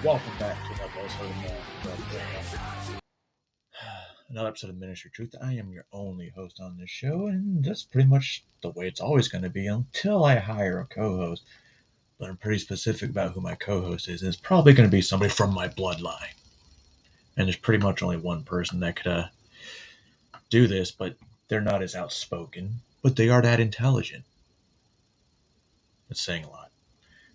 Welcome back to another episode another episode of Ministry Truth. I am your only host on this show, and that's pretty much the way it's always going to be until I hire a co-host. But I'm pretty specific about who my co-host is. It's probably going to be somebody from my bloodline. And there's pretty much only one person that could do this, but they're not as outspoken, but they are that intelligent. That's saying a lot.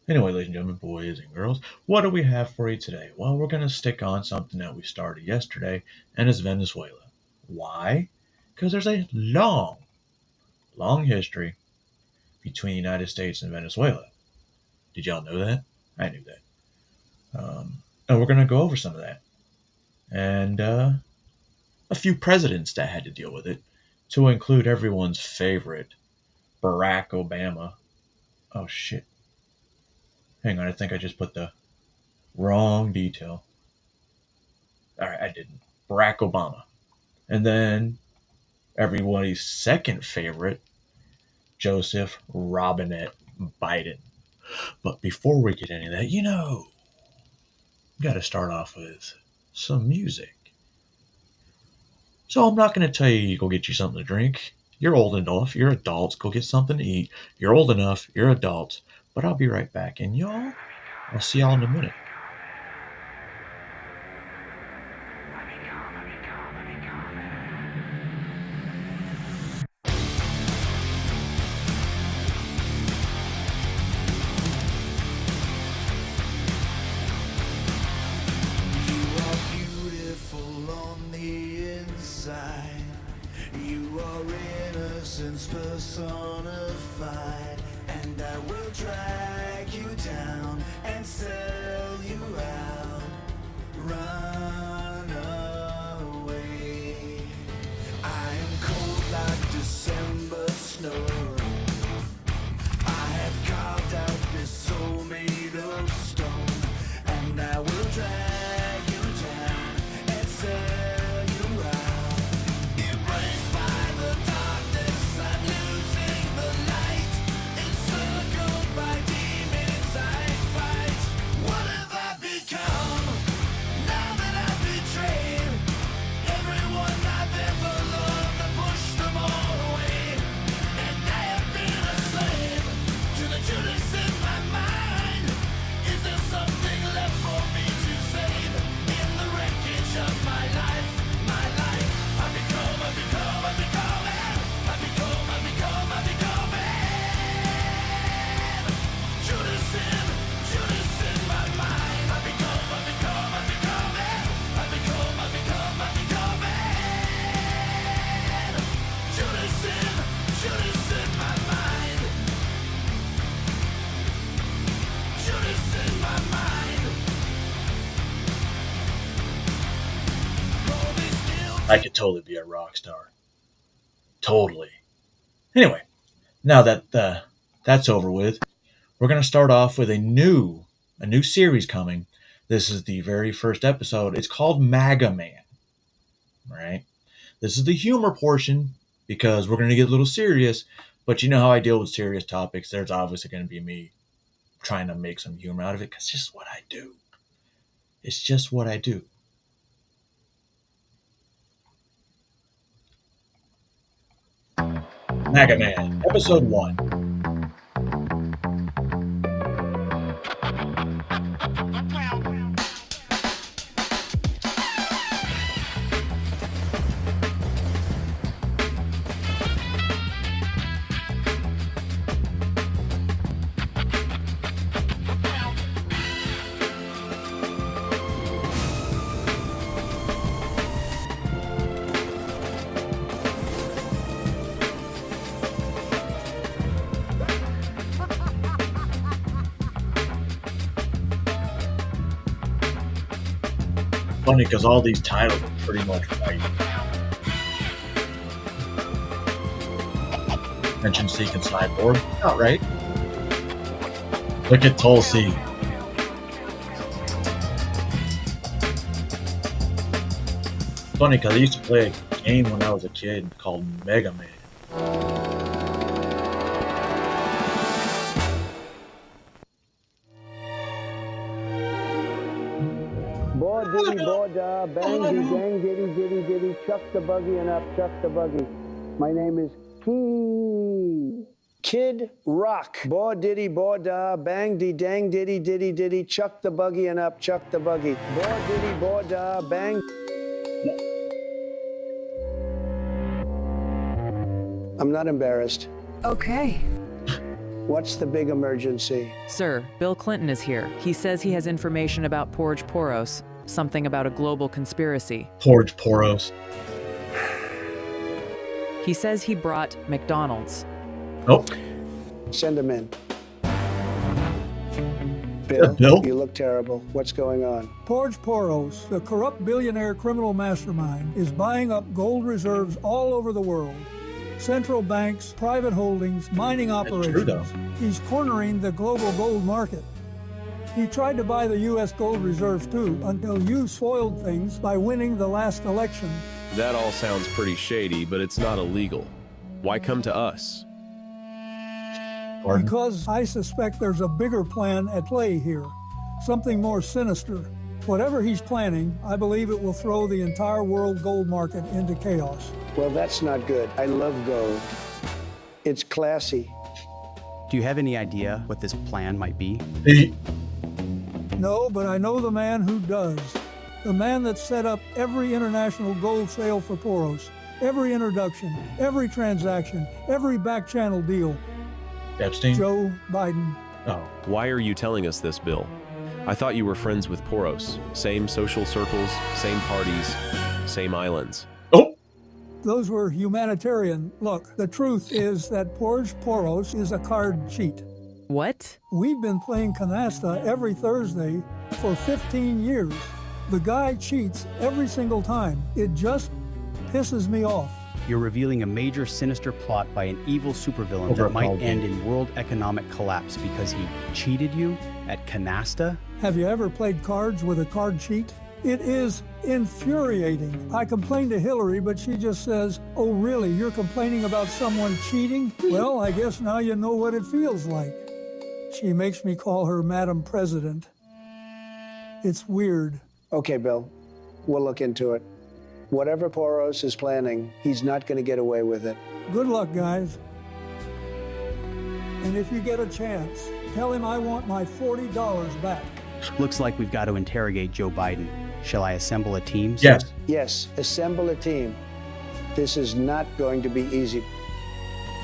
Anyway, ladies and gentlemen, boys and girls, what do we have for you today? Well, we're going to stick on something that we started yesterday, and it's Venezuela. Why? Because there's a long history between the United States and Venezuela. Did y'all know that? I knew that. And we're going to go over some of that. And a few presidents that had to deal with it, to include everyone's favorite, Barack Obama. Oh, shit. Hang on, I think I just put the wrong detail. Alright, I didn't. Barack Obama. And then everybody's second favorite, Joseph Robinette Biden. But before we get into that, we gotta start off with some music. So I'm not gonna tell you go get you something to drink. You're old enough, you're adults, go get something to eat. You're old enough, you're adults. But I'll be right back, and I'll see y'all in a minute. Personified, and I will drag you down and sell you out. Run away. I am cold like December snow. I have carved out this soul made of stone, and I will drag you down and sell you out. Embraced by the darkness, I'm losing the light. Encircled by demons, I fight. What have I become now that I've betrayed everyone I've ever loved? I pushed them all away, and I have been a slave to the Judas in my mind. Is there something left for me to save in the wreckage of my life? My life, I become it. Judas in my mind. I become it. Judas in my mind. Judas in my mind. I could totally be a rock star. Totally. Anyway, now that that's over with, we're going to start off with a new series coming. This is the very first episode. It's called MAGA Man. Right? This is the humor portion because we're going to get a little serious, but you know how I deal with serious topics. There's obviously going to be me trying to make some humor out of it because it's just what I do. It's just what I do. MAGA Man, Episode 1. Funny because all these titles are pretty much right. Mention Seek and Cyborg. Not right. Look at Tulsi. Funny because I used to play a game when I was a kid called Mega Man. diddy, boy, da, bangy, dang, diddy, diddy, diddy, chuck the buggy and up, chuck the buggy. My name is Kid Rock. Boy, diddy, boy, da, bang, dee, dang, diddy, diddy, diddy, chuck the buggy and up, chuck the buggy. Boy, diddy, boy, da, bang. I'm not embarrassed. Okay. What's the big emergency? Sir, Bill Clinton is here. He says he has information about Porge Poros, something about a global conspiracy. Porge Poros. He says he brought McDonald's. Oh, Send him in. Bill, Bill? you look terrible. What's going on? Porge Poros, the corrupt billionaire criminal mastermind, is buying up gold reserves all over the world. Central banks, private holdings, mining operations. true, though. He's cornering the global gold market. He tried to buy the U.S. gold reserves too, until you spoiled things by winning the last election. That all sounds pretty shady, but it's not illegal. Why come to us? Pardon? Because I suspect there's a bigger plan at play here, something more sinister. Whatever he's planning, I believe it will throw the entire world gold market into chaos. Well, that's not good. I love gold. It's classy. Do you have any idea what this plan might be? No, but I know the man who does. The man that set up every international gold sale for Poros, every introduction, every transaction, every back channel deal. Epstein? Joe Biden. Oh, Why are you telling us this, Bill? I thought you were friends with Poros. Same social circles, same parties, same islands. oh, Those were humanitarian. Look, the truth is that Porge Poros is a card cheat. What? We've been playing canasta every Thursday for 15 years. The guy cheats every single time. It just pisses me off. You're revealing a major sinister plot by an evil supervillain Over that a might call end game. in world economic collapse because he cheated you at canasta? Have you ever played cards with a card cheat? It is infuriating. I complained to Hillary, but she just says, "Oh, really? You're complaining about someone cheating? Well, I guess now you know what it feels like." She makes me call her Madam President. It's weird. Okay, Bill. We'll look into it. Whatever Poros is planning, he's not going to get away with it. Good luck, guys. And if you get a chance, tell him I want my $40 back. Looks like we've got to interrogate Joe Biden. Shall I assemble a team? sir? yes. Yes, assemble a team. This is not going to be easy,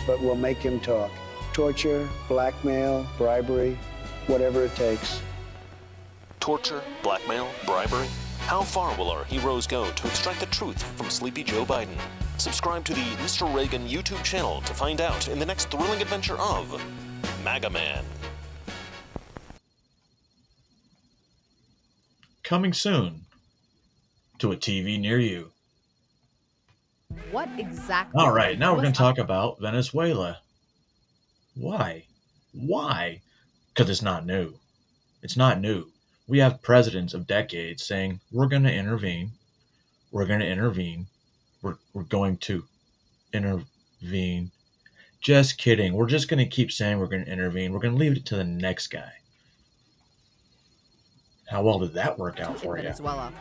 but we'll make him talk. Torture, blackmail, bribery, whatever it takes. Torture, blackmail, bribery? How far will our heroes go to extract the truth from sleepy Joe Biden? Subscribe to the Mr. Reagan YouTube channel to find out in the next thrilling adventure of MAGA Man. Coming soon to a TV near you. What exactly? All right, now we're going was to talk about Venezuela. Why? Why? Because it's not new. It's not new. We have presidents of decades saying, we're going to intervene. We're going to intervene. We're going to intervene. Just kidding. We're just going to keep saying we're going to intervene. We're going to leave it to the next guy. How well did that work out for in you? Venezuela.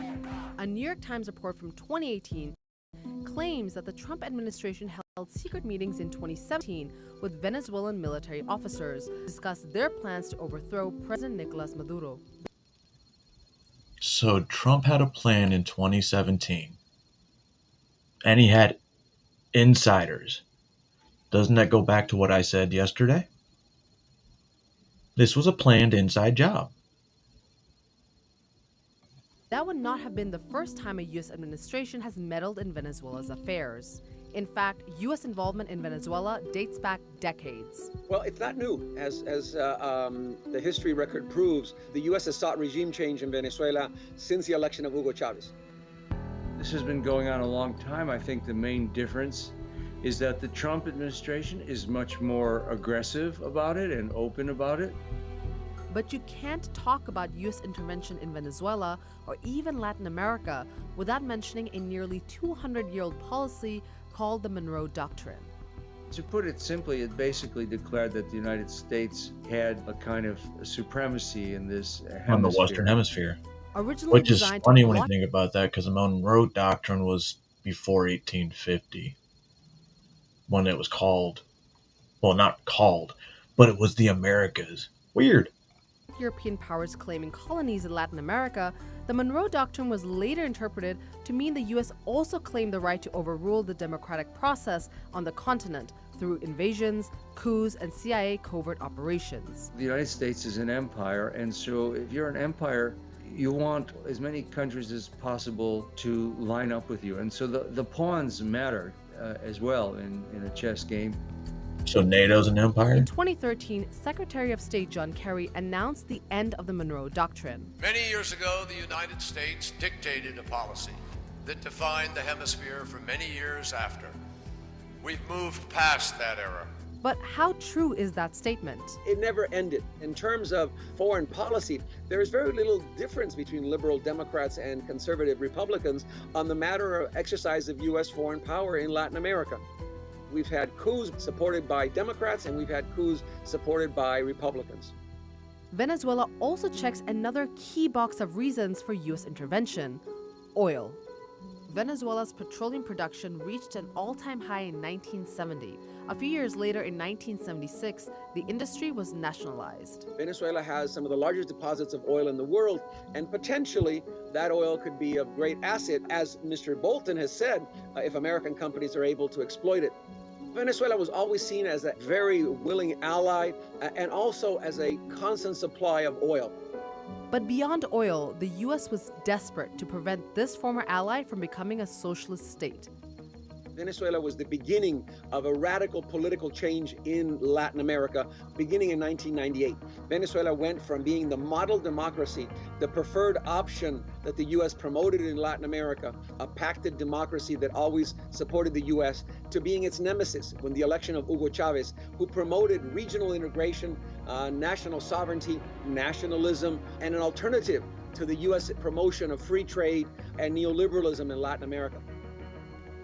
A New York Times report from 2018 claims that the Trump administration held secret meetings in 2017 with Venezuelan military officers to discuss their plans to overthrow President Nicolas Maduro. So Trump had a plan in 2017, and he had insiders. Doesn't that go back to what I said yesterday? This was a planned inside job. That would not have been the first time a U.S. administration has meddled in Venezuela's affairs. In fact, U.S. involvement in Venezuela dates back decades. Well, it's not new. As the history record proves, the U.S. has sought regime change in Venezuela since the election of Hugo Chavez. This has been going on a long time. I think the main difference is that the Trump administration is much more aggressive about it and open about it. But you can't talk about U.S. intervention in Venezuela or even Latin America without mentioning a nearly 200-year-old policy called the Monroe Doctrine. To put it simply, it basically declared that the United States had a kind of supremacy in this hemisphere. On the Western Hemisphere. Originally Which is designed funny to when you block think about that, because the Monroe Doctrine was before 1850, when it was called, well, not called, but it was the Americas. Weird. European powers claiming colonies in Latin America, the Monroe Doctrine was later interpreted to mean the U.S. also claimed the right to overrule the democratic process on the continent through invasions, coups, and CIA covert operations. The United States is an empire, and so if you're an empire, you want as many countries as possible to line up with you. And so the pawns matter as well in a chess game. So NATO's an empire? In 2013, Secretary of State John Kerry announced the end of the Monroe Doctrine. Many years ago, the United States dictated a policy that defined the hemisphere for many years after. We've moved past that era. But how true is that statement? It never ended. In terms of foreign policy, there is very little difference between liberal Democrats and conservative Republicans on the matter of exercise of U.S. foreign power in Latin America. We've had coups supported by Democrats and we've had coups supported by Republicans. Venezuela also checks another key box of reasons for U.S. intervention: oil. Venezuela's petroleum production reached an all-time high in 1970. A few years later, in 1976, the industry was nationalized. Venezuela has some of the largest deposits of oil in the world, and potentially that oil could be of great asset, as Mr. Bolton has said, if American companies are able to exploit it. Venezuela was always seen as a very willing ally and also as a constant supply of oil. But beyond oil, the U.S. was desperate to prevent this former ally from becoming a socialist state. Venezuela was the beginning of a radical political change in Latin America, beginning in 1998. Venezuela went from being the model democracy, the preferred option that the U.S. promoted in Latin America, a pacted democracy that always supported the U.S., to being its nemesis when the election of Hugo Chavez, who promoted regional integration, national sovereignty, nationalism, and an alternative to the U.S. promotion of free trade and neoliberalism in Latin America.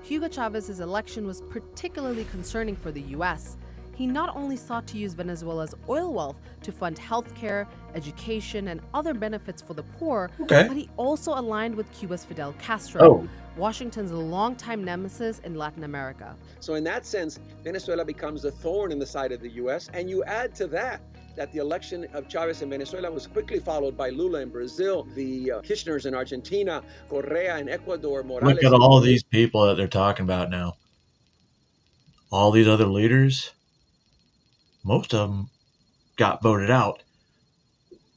Hugo Chavez's election was particularly concerning for the U.S. He not only sought to use Venezuela's oil wealth to fund healthcare, education, and other benefits for the poor, but he also aligned with Cuba's Fidel Castro, Washington's longtime nemesis in Latin America. So in that sense, Venezuela becomes a thorn in the side of the U.S., and you add to that the election of Chavez in Venezuela was quickly followed by Lula in Brazil, the Kirchners in Argentina, Correa in Ecuador, Morales. Look at all these people that they're talking about now. All these other leaders, most of them got voted out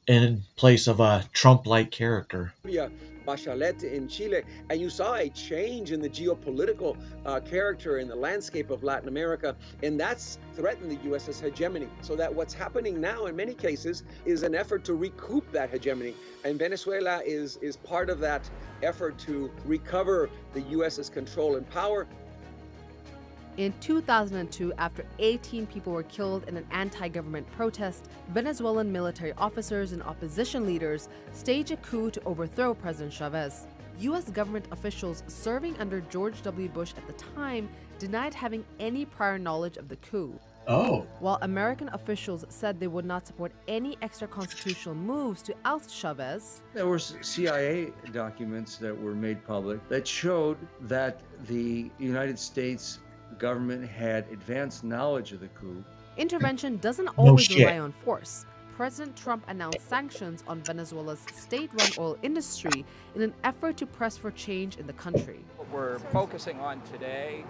in place of a Trump-like character. Bachelet in Chile, and you saw a change in the geopolitical character in the landscape of Latin America, and that's threatened the U.S.'s hegemony. So that what's happening now in many cases is an effort to recoup that hegemony, and Venezuela is part of that effort to recover the U.S.'s control and power. In 2002, after 18 people were killed in an anti-government protest, Venezuelan military officers and opposition leaders staged a coup to overthrow President Chavez. U.S. government officials serving under George W. Bush at the time denied having any prior knowledge of the coup. While American officials said they would not support any extra-constitutional moves to oust Chavez. There were CIA documents that were made public that showed that the United States government had advanced knowledge of the coup. Intervention doesn't always rely on force. President Trump announced sanctions on Venezuela's state-run oil industry in an effort to press for change in the country. What we're focusing on today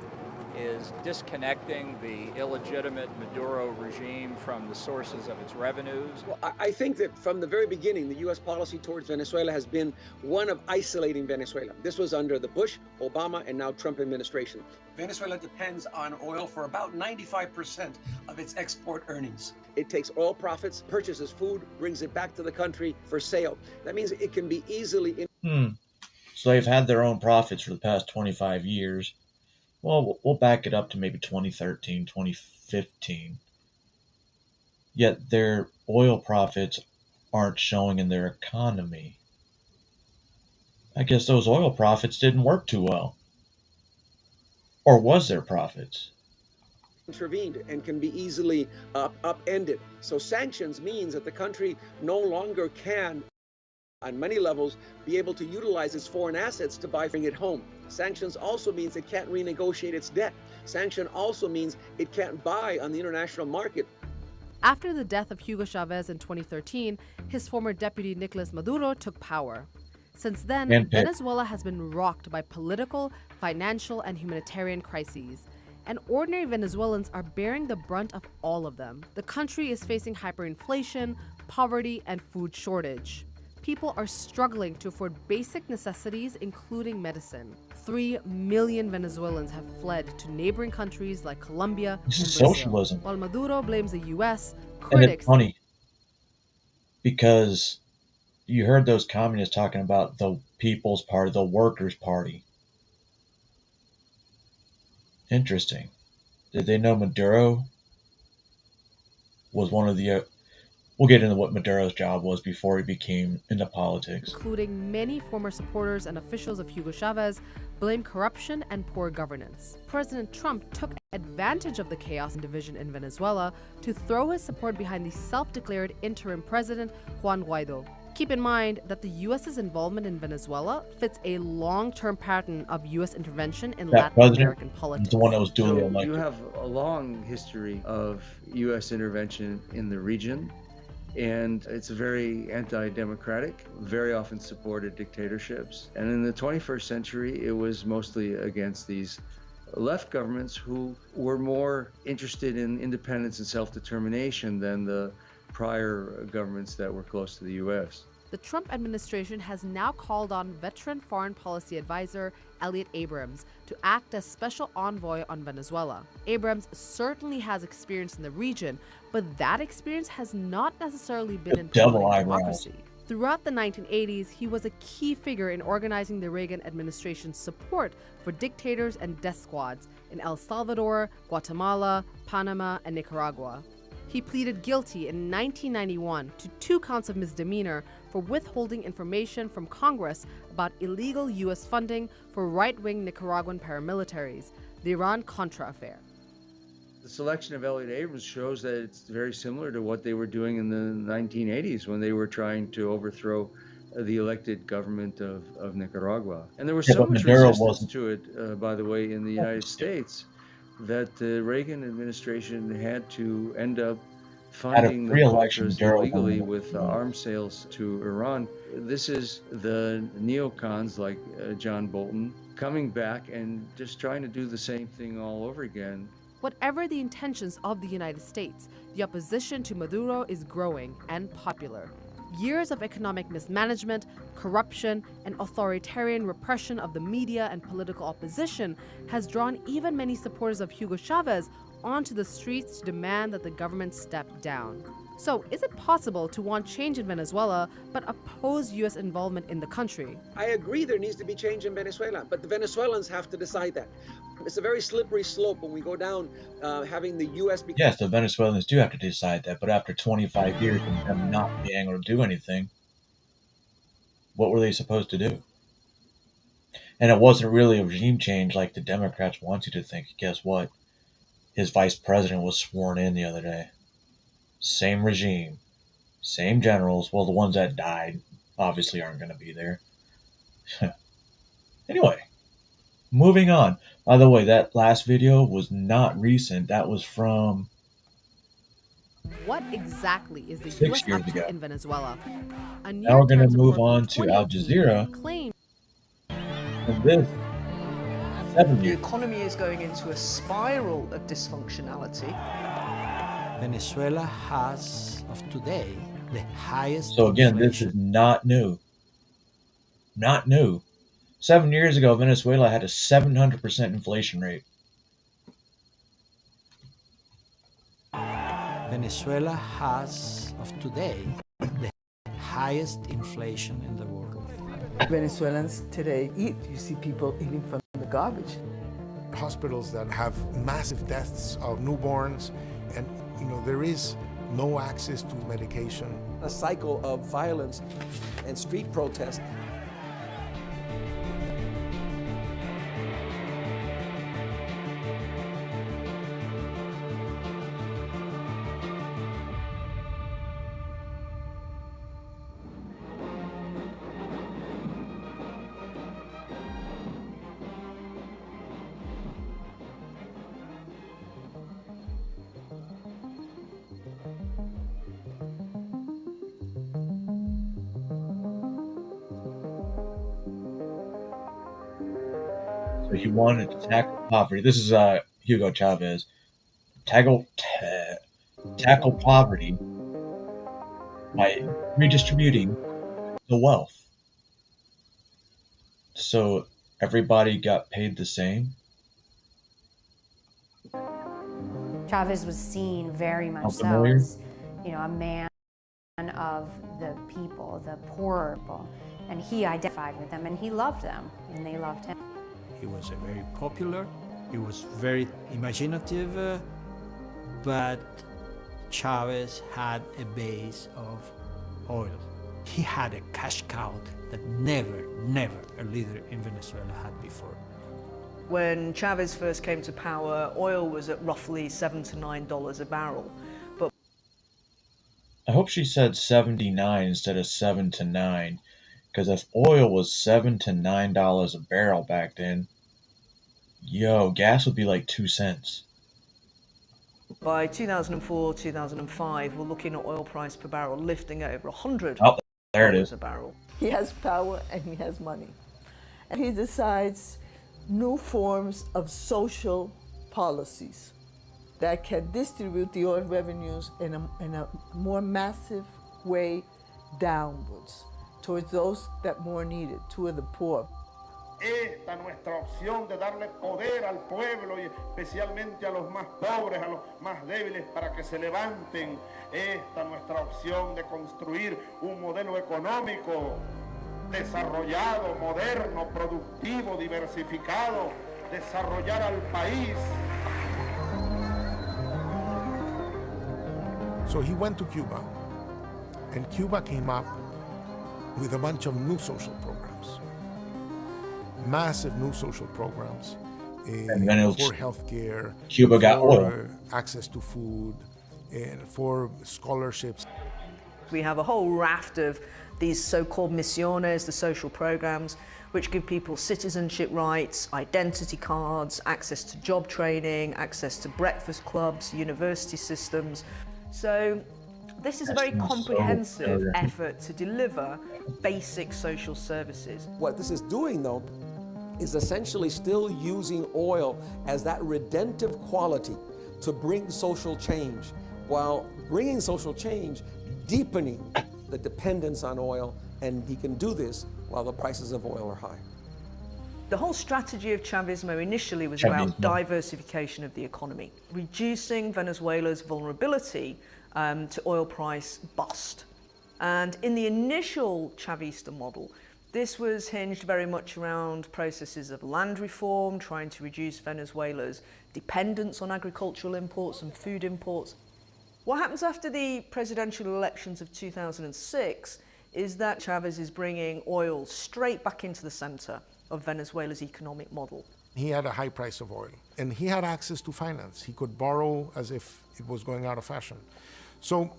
is disconnecting the illegitimate Maduro regime from the sources of its revenues. Well, I think that from the very beginning, the U.S. policy towards Venezuela has been one of isolating Venezuela. This was under the Bush, Obama, and now Trump administration. Venezuela depends on oil for about 95% of its export earnings. It takes oil profits, purchases food, brings it back to the country for sale. That means it can be easily... So they've had their own profits for the past 25 years. Well, we'll back it up to maybe 2013, 2015. Yet their oil profits aren't showing in their economy. I guess those oil profits didn't work too well. Or was there profits? Intervened and can be easily upended. So sanctions means that the country no longer can on many levels, be able to utilize its foreign assets to bring it home. Sanctions also means it can't renegotiate its debt. Sanction also means it can't buy on the international market. After the death of Hugo Chavez in 2013, his former deputy Nicolas Maduro took power. Since then, Venezuela has been rocked by political, financial, and humanitarian crises. And ordinary Venezuelans are bearing the brunt of all of them. The country is facing hyperinflation, poverty, and food shortage. People are struggling to afford basic necessities, including medicine. 3 million Venezuelans have fled to neighboring countries like Colombia and Brazil. Socialism. While Maduro blames the U.S., And critics... it's funny, because you heard those communists talking about the People's Party, the Workers' Party. Interesting. Did they know Maduro was one of the... We'll get into what Maduro's job was before he became into politics. Including many former supporters and officials of Hugo Chavez, blame corruption and poor governance. President Trump took advantage of the chaos and division in Venezuela to throw his support behind the self-declared interim president, Juan Guaido. Keep in mind that the U.S.'s involvement in Venezuela fits a long-term pattern of U.S. intervention in Latin American politics. The one that was duly elected. You have a long history of U.S. intervention in the region, and it's very anti-democratic, very often supported dictatorships. And in the 21st century, it was mostly against these left governments who were more interested in independence and self-determination than the prior governments that were close to the U.S. The Trump administration has now called on veteran foreign policy advisor Elliott Abrams to act as special envoy on Venezuela. Abrams certainly has experience in the region, but that experience has not necessarily been in political democracy. Throughout the 1980s, he was a key figure in organizing the Reagan administration's support for dictators and death squads in El Salvador, Guatemala, Panama, and Nicaragua. He pleaded guilty in 1991 to 2 counts of misdemeanor for withholding information from Congress about illegal U.S. funding for right-wing Nicaraguan paramilitaries, the Iran-Contra affair. The selection of Elliott Abrams shows that it's very similar to what they were doing in the 1980s when they were trying to overthrow the elected government of Nicaragua. And there was so much resistance to it, by the way, in the United States, that the Reagan administration had to end up funding the Contras illegally with arms sales to Iran. This is the neocons like John Bolton coming back and just trying to do the same thing all over again. Whatever the intentions of the United States, the opposition to Maduro is growing and popular. Years of economic mismanagement, corruption, and authoritarian repression of the media and political opposition has drawn even many supporters of Hugo Chavez onto the streets to demand that the government step down. So, is it possible to want change in Venezuela but oppose U.S. involvement in the country? I agree there needs to be change in Venezuela, but the Venezuelans have to decide that. It's a very slippery slope when we go down having the U.S. Yes, the Venezuelans do have to decide that, but after 25 years of them not being able to do anything, what were they supposed to do? And it wasn't really a regime change like the Democrats want you to think. Guess what? His vice president was sworn in the other day. Same regime, same generals. Well, the ones that died obviously aren't going to be there. Anyway, moving on. By the way, that last video was not recent. That was from... What exactly is the 6 U.S. years up to ago. in Venezuela? Now we're going to move on to Al Jazeera. And this, 7 The years. economy is going into a spiral of dysfunctionality. Venezuela has, of today, the highest So again, this is not new. Not new. 7 years ago, Venezuela had a 700% inflation rate. Venezuela has, of today, the highest inflation in the world. Venezuelans today eat. You see people eating from the garbage. Hospitals that have massive deaths of newborns, and there is no access to medication. A cycle of violence and street protest. So he wanted to tackle poverty. This is Hugo Chavez. Tackle poverty by redistributing the wealth. So everybody got paid the same. Chavez was seen very much so Familiar? as, a man of the people, the poorer people, and he identified with them, and he loved them, and they loved him. He was very popular, he was very imaginative, but Chavez had a base of oil. He had a cash cow that never a leader in Venezuela had before. When Chavez first came to power, oil was at roughly $7 to $9 a barrel. But I hope she said 79 instead of 7 to 9, because if oil was $7 to $9 a barrel back then, gas would be like 2 cents. by 2004, 2005, we're looking at oil price per barrel lifting at over $100 there it is. a barrel. He has power and he has money. And he decides new forms of social policies that can distribute the oil revenues in a more massive way downwards towards those that more need it, toward the poor. Esta nuestra opción de darle poder al pueblo y especialmente a los más pobres, a los más débiles para que se levanten. Esta nuestra opción de construir un modelo económico desarrollado, moderno, productivo, diversificado, desarrollar al país. So he went to Cuba, and Cuba came up with a bunch of new social programs. Massive new social programs And then for healthcare, Cuba got for oil. access to food, and for scholarships. We have a whole raft of these so-called misiones, the social programs, which give people citizenship rights, identity cards, access to job training, access to breakfast clubs, university systems. So this is a very comprehensive effort to deliver basic social services. What this is doing, though, is essentially still using oil as that redemptive quality to bring social change, while bringing social change, deepening the dependence on oil, and he can do this while the prices of oil are high. The whole strategy of Chavismo initially was about diversification of the economy, reducing Venezuela's vulnerability to oil price bust. And in the initial Chavista model, this was hinged very much around processes of land reform, trying to reduce Venezuela's dependence on agricultural imports and food imports. What happens after the presidential elections of 2006 is that Chavez is bringing oil straight back into the center of Venezuela's economic model. He had a high price of oil, and he had access to finance. He could borrow as if it was going out of fashion. So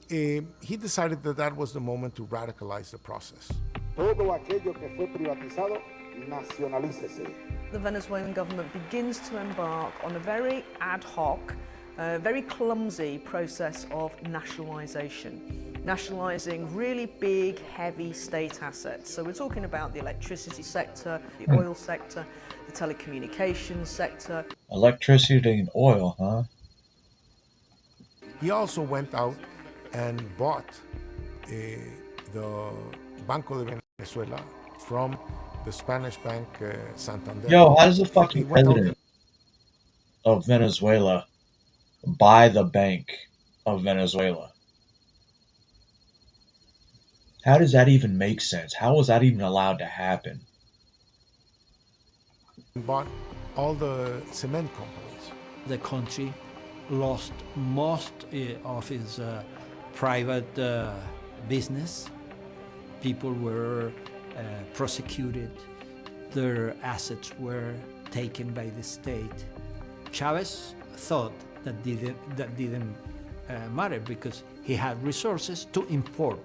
he decided that that was the moment to radicalize the process. Todo aquello que fue privatizado, nacionalícese. The Venezuelan government begins to embark on a very ad hoc, very clumsy process of nationalization. Nationalizing really big, heavy state assets. So we're talking about the electricity sector, the oil sector, the telecommunications sector. Electricity and oil, huh? He also went out and bought the Banco de Venezuela from the Spanish bank Santander. Yo, how does the fucking president of Venezuela buy the Bank of Venezuela? How does that even make sense? How was that even allowed to happen? Bought all the cement companies. The country lost most of its private business. People were prosecuted. Their assets were taken by the state. Chavez thought that didn't matter because he had resources to import.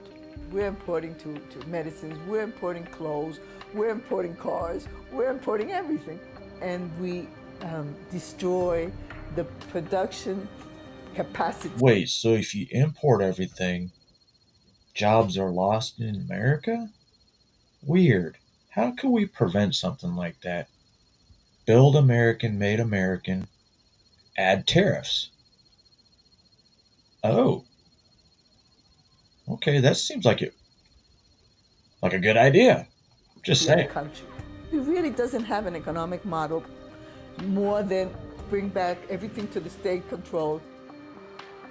We're importing to medicines, we're importing clothes, we're importing cars, we're importing everything. And we destroy the production capacity. Wait, so if you import everything, jobs are lost in America? Weird. How can we prevent something like that? Build American, Made American, add tariffs. Oh. Okay, that seems like a good idea. Just saying. Country. He really doesn't have an economic model more than bring back everything to the state control.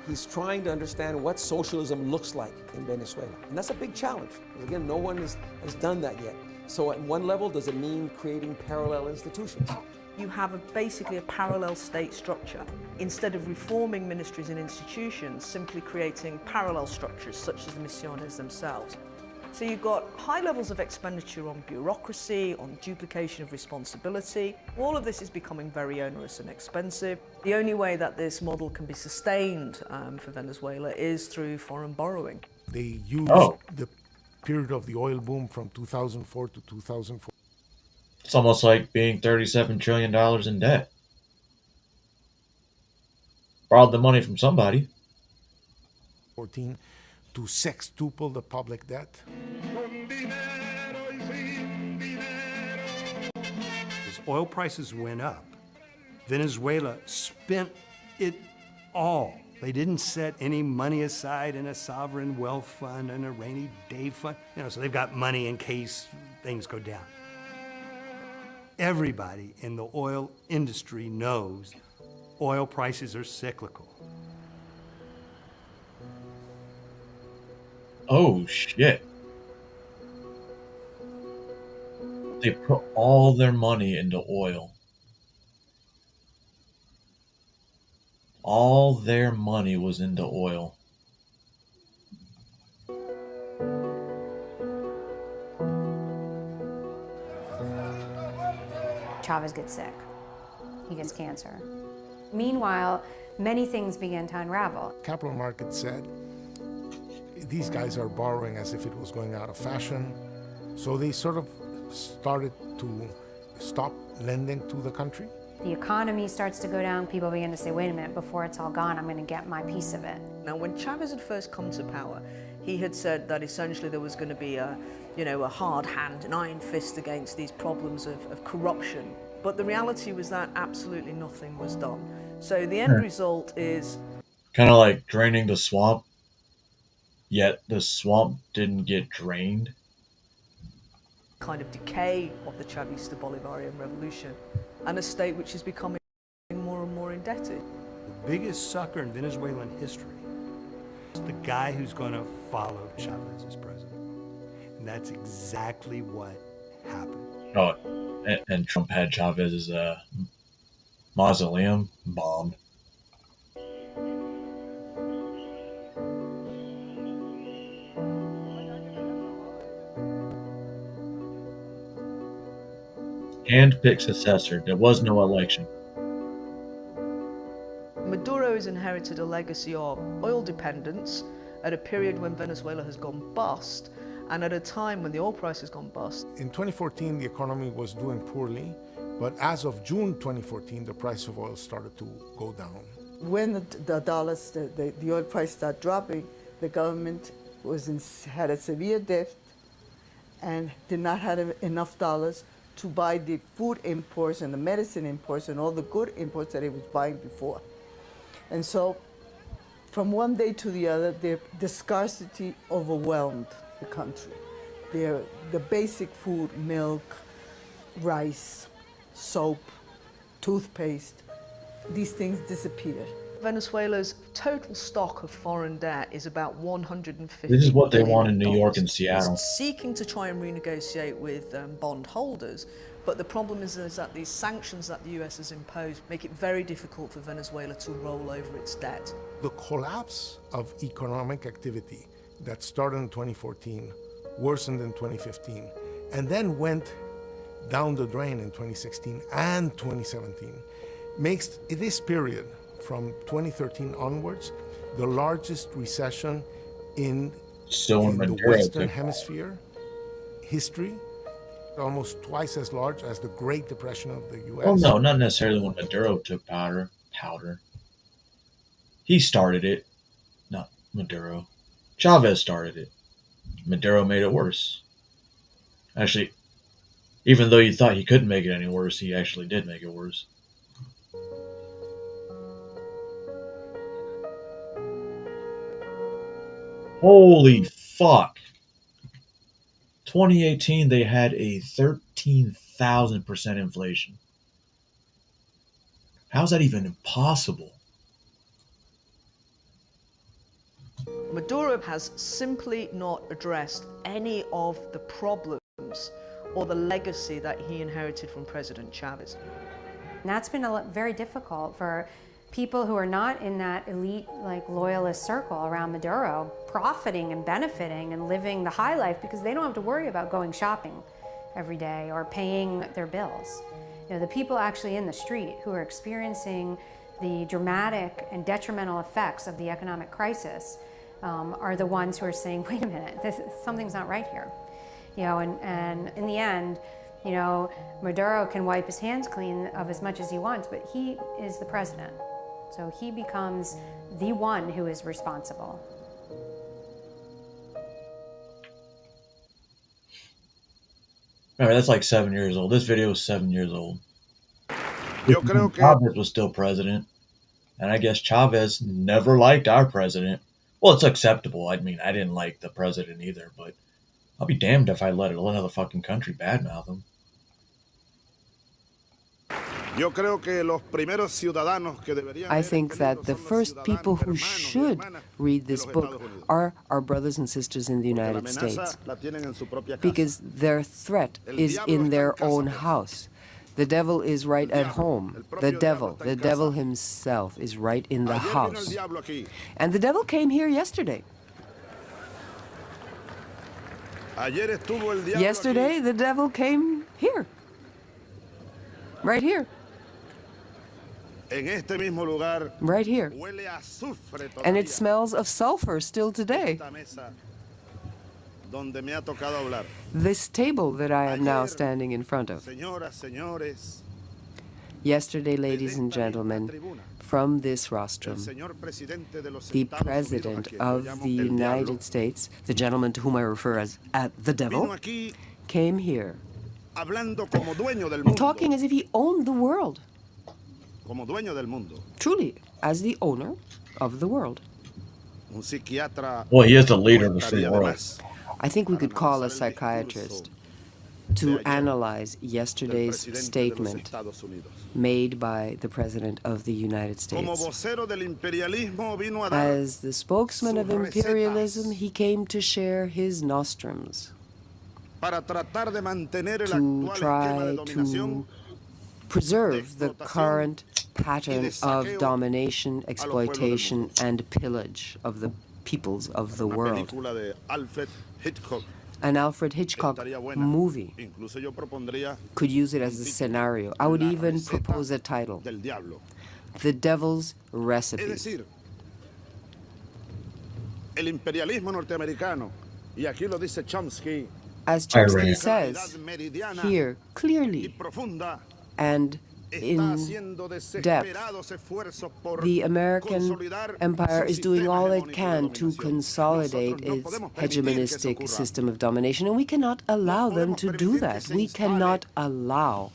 He's trying to understand what socialism looks like in Venezuela. And that's a big challenge. Again, no one has done that yet. So at one level, does it mean creating parallel institutions? You have basically a parallel state structure. Instead of reforming ministries and institutions, simply creating parallel structures such as the misiones themselves. So you've got high levels of expenditure on bureaucracy, on duplication of responsibility. All of this is becoming very onerous and expensive. The only way that this model can be sustained for Venezuela is through foreign borrowing. They used the period of the oil boom from 2004 to 2004. It's almost like being $37 trillion in debt. Borrowed the money from somebody. 14 to sextuple the public debt. As oil prices went up, Venezuela spent it all. They didn't set any money aside in a sovereign wealth fund and a rainy day fund. So they've got money in case things go down. Everybody in the oil industry knows oil prices are cyclical. Oh, shit. They put all their money into oil. All their money was into oil. Chavez gets sick. He gets cancer. Meanwhile, many things began to unravel. Capital markets said, these guys are borrowing as if it was going out of fashion. So they sort of started to stop lending to the country. The economy starts to go down. People begin to say, wait a minute, before it's all gone, I'm going to get my piece of it. Now, when Chavez had first come to power, he had said that essentially there was going to be a hard hand, an iron fist against these problems of corruption. But the reality was that absolutely nothing was done. So the end result is... kind of like draining the swamp, yet the swamp didn't get drained. Kind of decay of the Chavista Bolivarian revolution, and a state which is becoming more and more indebted. The biggest sucker in Venezuelan history is the guy who's going to follow Chavez as president. And that's exactly what happened. Oh, and Trump had Chavez's mausoleum bombed. Hand-picked successor. There was no election. Maduro has inherited a legacy of oil dependence at a period when Venezuela has gone bust, and at a time when the oil price has gone bust. In 2014, the economy was doing poorly, but as of June 2014, the price of oil started to go down. When the oil price started dropping, the government had a severe debt and did not have enough dollars to buy the food imports and the medicine imports and all the good imports that it was buying before. And so from one day to the other, the scarcity overwhelmed the country. The basic food, milk, rice, soap, toothpaste, these things disappeared. Venezuela's total stock of foreign debt is about $150 This is what they want in billion. New York and Seattle. It's seeking to try and renegotiate with bondholders, but the problem is that these sanctions that the US has imposed make it very difficult for Venezuela to roll over its debt. The collapse of economic activity that started in 2014, worsened in 2015, and then went down the drain in 2016 and 2017, makes this period from 2013 onwards the largest recession in the Western Hemisphere history, almost twice as large as the Great Depression of the US. Oh no, not necessarily when Maduro took powder. He started it, not Maduro. Chavez started it. Maduro made it worse. Actually, Even though you thought he couldn't make it any worse, he actually did make it worse. Holy fuck. 2018, they had a 13,000% inflation. How's that even possible? Maduro has simply not addressed any of the problems or the legacy that he inherited from President Chavez. And that's been very difficult for people who are not in that elite, like, loyalist circle around Maduro, profiting and benefiting and living the high life because they don't have to worry about going shopping every day or paying their bills. You know, the people actually in the street who are experiencing the dramatic and detrimental effects of the economic crisis are the ones who are saying, wait a minute, something's not right here. You know, and in the end, you know, Maduro can wipe his hands clean of as much as he wants, but he is the president. So he becomes the one who is responsible. Alright, that's like 7 years old. This video is 7 years old. Chavez was still president. And I guess Chavez never liked our president. Well, it's acceptable. I mean, I didn't like the president either, but I'll be damned if I let another fucking country badmouth him. I think that the first people who should read this book are our brothers and sisters in the United States, because their threat is in their own house. The devil is right at home. The devil himself is right in the house. And the devil came here yesterday. Yesterday, the devil came here. Right here. Right here. And it smells of sulfur still today. This table that I am now standing in front of. Yesterday, ladies and gentlemen, from this rostrum, the President of the United States, the gentleman to whom I refer as the devil, came here talking as if he owned the world. Truly, as the owner of the world. Well, he is the leader of the free world. I think we could call a psychiatrist to analyze yesterday's statement made by the President of the United States. As the spokesman of imperialism, he came to share his nostrums, to try to preserve the current pattern of domination, exploitation, and pillage of the peoples of the world. An Alfred Hitchcock movie could use it as a scenario. I would even propose a title: The Devil's Recipe. As Chomsky says here clearly and in depth, the American empire is doing all it can to consolidate its hegemonistic system of domination, and we cannot allow them to do that. We cannot allow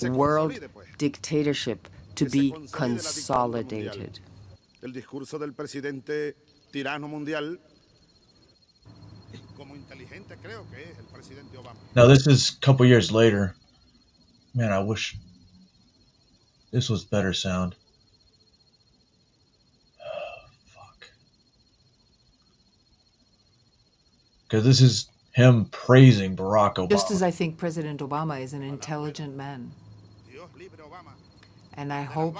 world dictatorship to be consolidated. Now, this is a couple years later. Man, I wish this was better sound. Fuck. Because this is him praising Barack Obama. Just as I think President Obama is an intelligent man. And I hope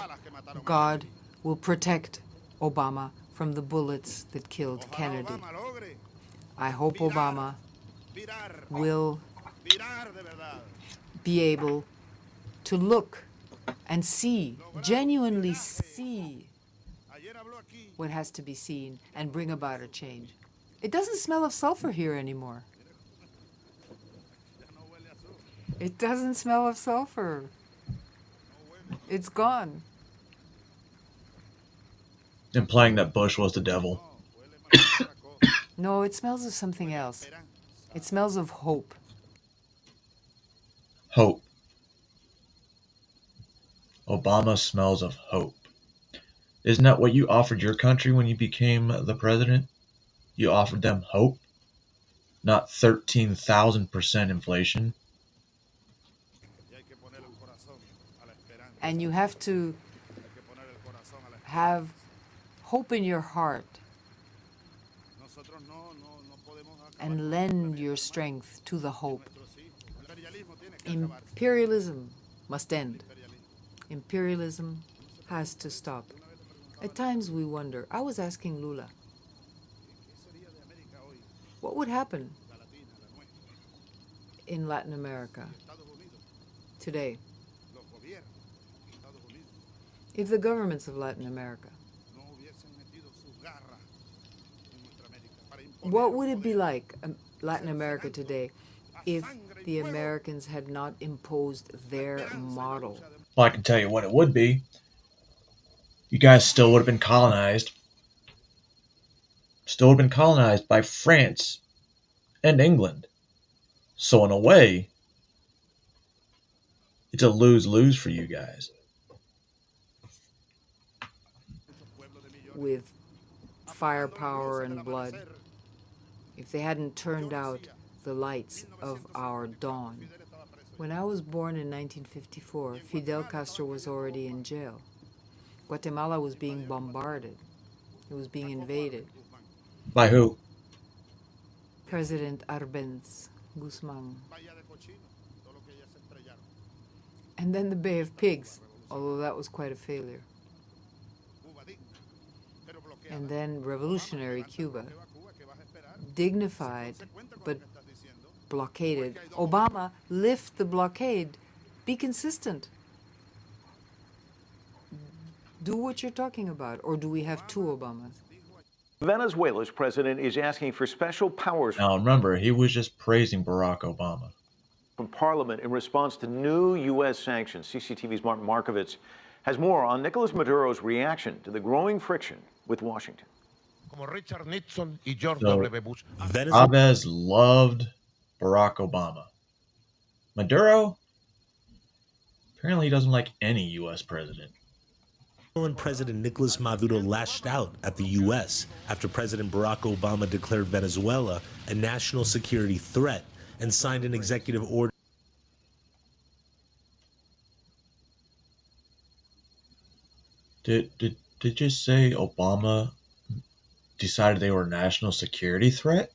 God will protect Obama from the bullets that killed Kennedy. I hope Obama will be able to look and see, genuinely see what has to be seen and bring about a change. It doesn't smell of sulfur here anymore. It doesn't smell of sulfur. It's gone. Implying that Bush was the devil. No, it smells of something else. It smells of hope. Hope. Obama smells of hope. Isn't that what you offered your country when you became the president? You offered them hope, not 13,000% inflation. And you have to have hope in your heart and lend your strength to the hope. Imperialism must end. Imperialism has to stop. At times we wonder, I was asking Lula, what would happen in Latin America today if the governments of Latin America, what would it be like, Latin America today, if the Americans had not imposed their model? Well, I can tell you what it would be. You guys still would have been colonized. Still would have been colonized by France and England. So in a way, it's a lose-lose for you guys. With firepower and blood, if they hadn't turned out the lights of our dawn. When I was born in 1954, Fidel Castro was already in jail. Guatemala was being bombarded. It was being invaded. By who? President Arbenz Guzman. And then the Bay of Pigs, although that was quite a failure. And then revolutionary Cuba. Dignified, but blockaded. Obama, lift the blockade. Be consistent. Do what you're talking about, or do we have two Obamas? Venezuela's president is asking for special powers. Now remember, he was just praising Barack Obama. From Parliament in response to new U.S. sanctions. CCTV's Martin Markovitz has more on Nicolas Maduro's reaction to the growing friction with Washington. So, Chavez loved Barack Obama. Maduro, apparently he doesn't like any U.S. president. Venezuelan President Nicolas Maduro lashed out at the U.S. after President Barack Obama declared Venezuela a national security threat and signed an executive order. Did you say Obama decided they were a national security threat?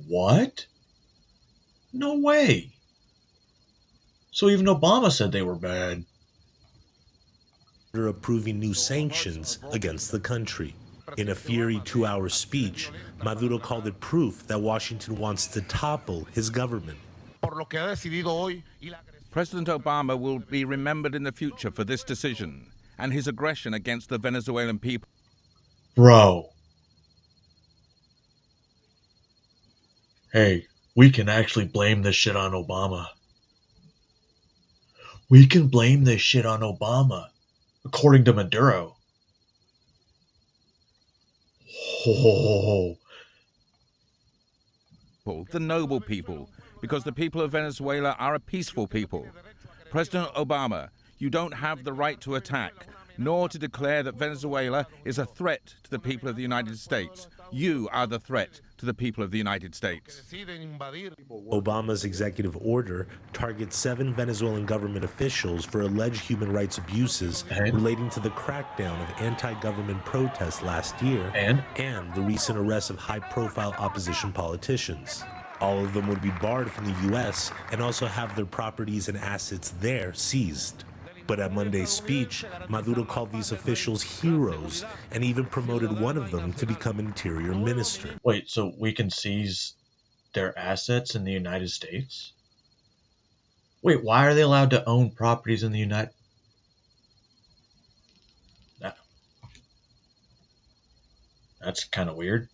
What? No way. So even Obama said they were bad. Approving new sanctions against the country. In a fiery 2-hour speech, Maduro called it proof that Washington wants to topple his government. President Obama will be remembered in the future for this decision and his aggression against the Venezuelan people. Bro. Hey, we can actually blame this shit on Obama. We can blame this shit on Obama, according to Maduro. Oh. The noble people, because the people of Venezuela are a peaceful people. President Obama, you don't have the right to attack, nor to declare that Venezuela is a threat to the people of the United States. You are the threat to the people of the United States. Obama's executive order targets 7 Venezuelan government officials for alleged human rights abuses relating to the crackdown of anti-government protests last year and the recent arrest of high-profile opposition politicians. All of them would be barred from the U.S. and also have their properties and assets there seized. But at Monday's speech, Maduro called these officials heroes and even promoted one of them to become interior minister. Wait, so we can seize their assets in the United States? Wait, why are they allowed to own properties in the United... That's kind of weird.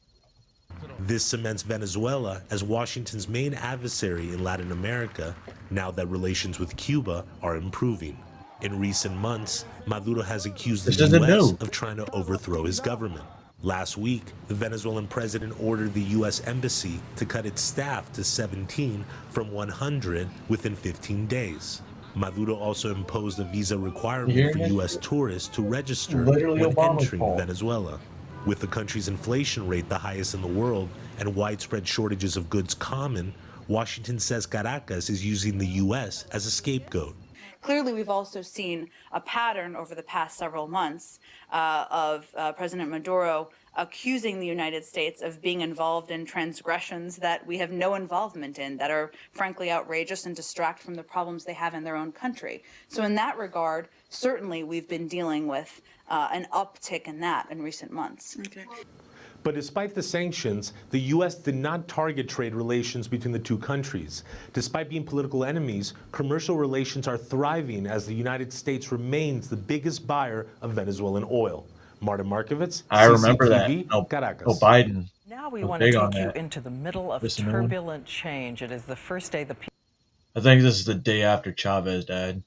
This cements Venezuela as Washington's main adversary in Latin America, now that relations with Cuba are improving. In recent months, Maduro has accused the U.S. of trying to overthrow his government. Last week, the Venezuelan president ordered the U.S. embassy to cut its staff to 17 from 100 within 15 days. Maduro also imposed a visa requirement for U.S. tourists to register when entering Venezuela. With the country's inflation rate the highest in the world and widespread shortages of goods common, Washington says Caracas is using the U.S. as a scapegoat. Clearly, we've also seen a pattern over the past several months of President Maduro accusing the United States of being involved in transgressions that we have no involvement in, that are frankly outrageous and distract from the problems they have in their own country. So in that regard, certainly we've been dealing with an uptick in that in recent months. Okay. But despite the sanctions, the U.S. did not target trade relations between the two countries. Despite being political enemies, commercial relations are thriving as the United States remains the biggest buyer of Venezuelan oil. Martin Markovits, I remember that. Caracas. Oh, Biden. Now we want to take you into the middle of turbulent change. It is the first day the I think this is the day after Chavez died.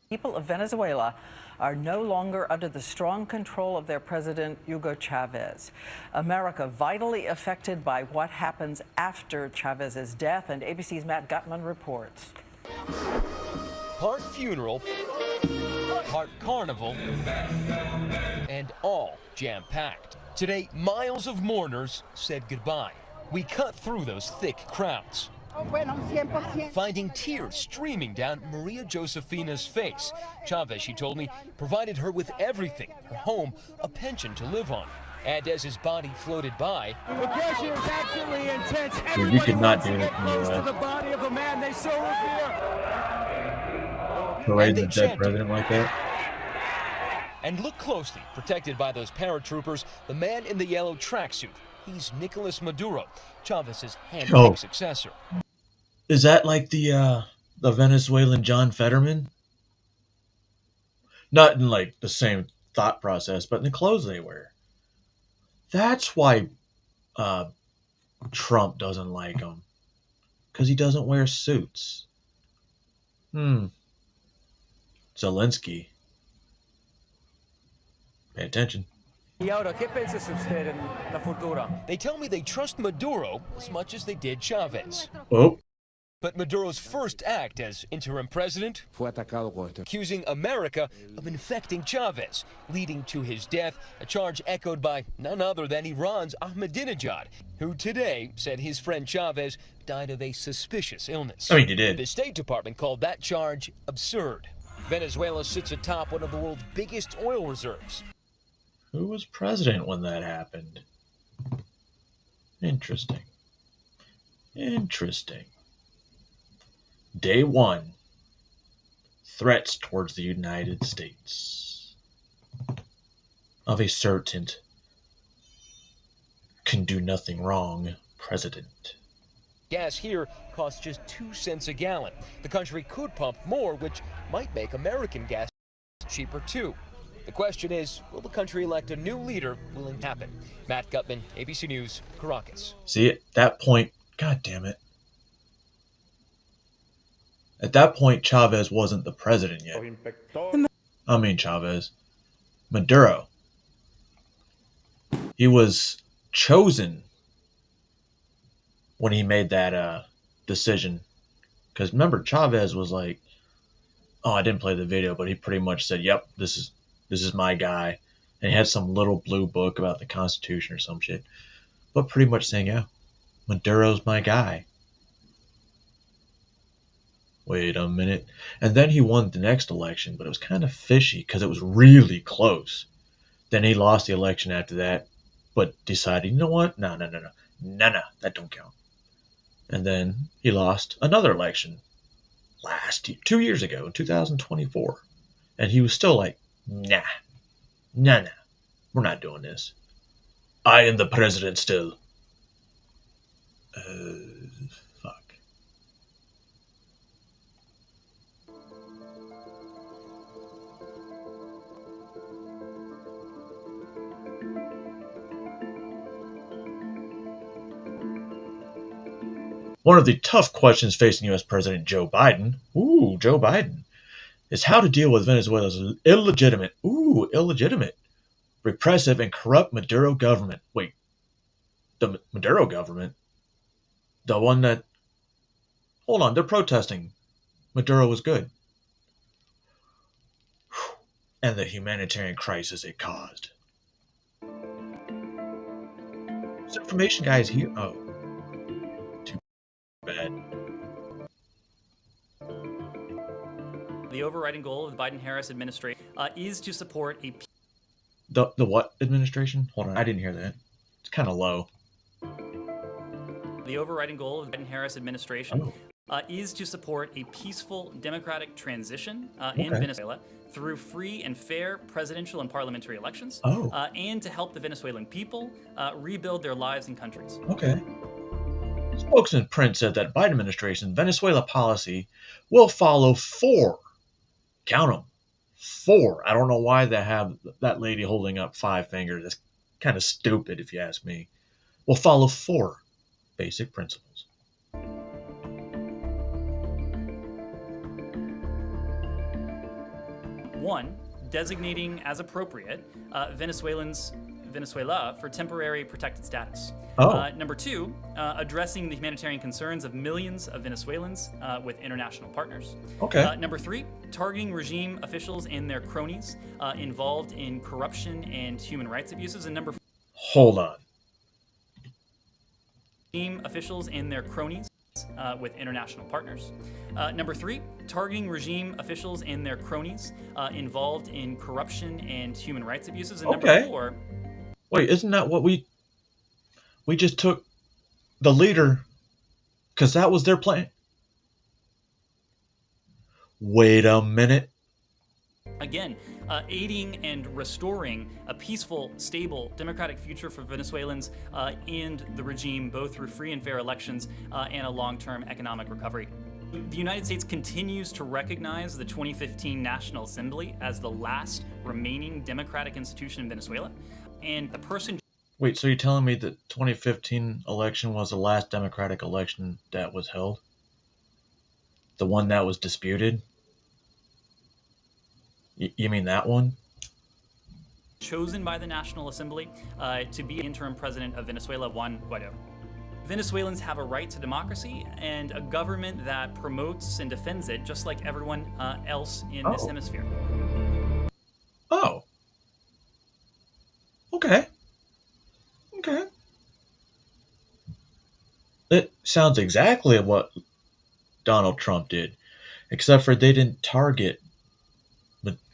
people of Venezuela are no longer under the strong control of their president, Hugo Chavez. America vitally affected by what happens after Chavez's death, and ABC's Matt Gutman reports. Part funeral, part carnival, and all jam-packed. Today, miles of mourners said goodbye. We cut through those thick crowds, finding tears streaming down Maria Josefina's face. Chavez, she told me, provided her with everything, her home, a pension to live on. And as his body floated by, the pressure is absolutely intense. Dude, you could not do it close to the body of the man they so revere. Parading the dead president like that. And look closely, protected by those paratroopers, the man in the yellow tracksuit. He's Nicolas Maduro, Chavez's hand-picked successor. Is that like the Venezuelan John Fetterman? Not in like the same thought process, but in the clothes they wear. That's why Trump doesn't like him. Because he doesn't wear suits. Zelensky. Pay attention. They tell me they trust Maduro as much as they did Chavez. Oh. But Maduro's first act as interim president, accusing America of infecting Chavez, leading to his death, a charge echoed by none other than Iran's Ahmadinejad, who today said his friend Chavez died of a suspicious illness. I mean, he did. The State Department called that charge absurd. Venezuela sits atop one of the world's biggest oil reserves. Who was president when that happened? Interesting. Interesting. Day 1. Threats towards the United States. Of a certain can do nothing wrong president. Gas here costs just 2 cents a gallon. The country could pump more, which might make American gas cheaper too. The question is, will the country elect a new leader willing to happen? Matt Gutman, ABC News, Caracas. See, at that point, God damn it. At that point, Chavez wasn't the president yet. I mean Chavez. Maduro. He was chosen when he made that decision. Because remember, Chavez was like, oh, I didn't play the video, but he pretty much said, yep, this is my guy. And he had some little blue book about the Constitution or some shit. But pretty much saying, yeah, Maduro's my guy. Wait a minute. And then he won the next election, but it was kind of fishy because it was really close. Then he lost the election after that, but decided, you know what? No, that don't count. And then he lost another election last year, 2 years ago, in 2024. And he was still like, nah, we're not doing this. I am the president still. Fuck. One of the tough questions facing U.S. President Joe Biden, Joe Biden, is how to deal with Venezuela's illegitimate, new, illegitimate, repressive, and corrupt Maduro government. Wait, the Maduro government? The one that... Hold on, they're protesting. Maduro was good. And the humanitarian crisis it caused. This information guy is here. Oh. Too bad. The overriding goal of the Biden-Harris administration is to support a... The what administration? Hold on, I didn't hear that. It's kind of low. The overriding goal of the Biden-Harris administration is to support a peaceful democratic transition in Venezuela through free and fair presidential and parliamentary elections, and to help the Venezuelan people rebuild their lives and countries. Okay. Spokesman Prince said that Biden administration's Venezuela policy will follow 4. Count them. 4. I don't know why they have that lady holding up 5 fingers. That's kind of stupid if you ask me. Will follow 4 basic principles. One, designating as appropriate Venezuela for temporary protected status. Number 2, addressing the humanitarian concerns of millions of Venezuelans with international partners. Number 3, targeting regime officials and their cronies involved in corruption and human rights abuses. And number 4, hold on. Regime officials and their cronies with international partners. Number 3, targeting regime officials and their cronies involved in corruption and human rights abuses. And number 4... Wait, isn't that what we just took the leader, because that was their plan? Wait a minute. Again, aiding and restoring a peaceful, stable, democratic future for Venezuelans and the regime, both through free and fair elections and a long-term economic recovery. The United States continues to recognize the 2015 National Assembly as the last remaining democratic institution in Venezuela, and the person... Wait, so you're telling me the 2015 election was the last democratic election that was held? The one that was disputed? You mean that one? Chosen by the National Assembly to be interim president of Venezuela, Juan Guaido. Venezuelans have a right to democracy and a government that promotes and defends it, just like everyone else in this hemisphere. Oh. Okay. Okay. It sounds exactly what Donald Trump did, except for they didn't target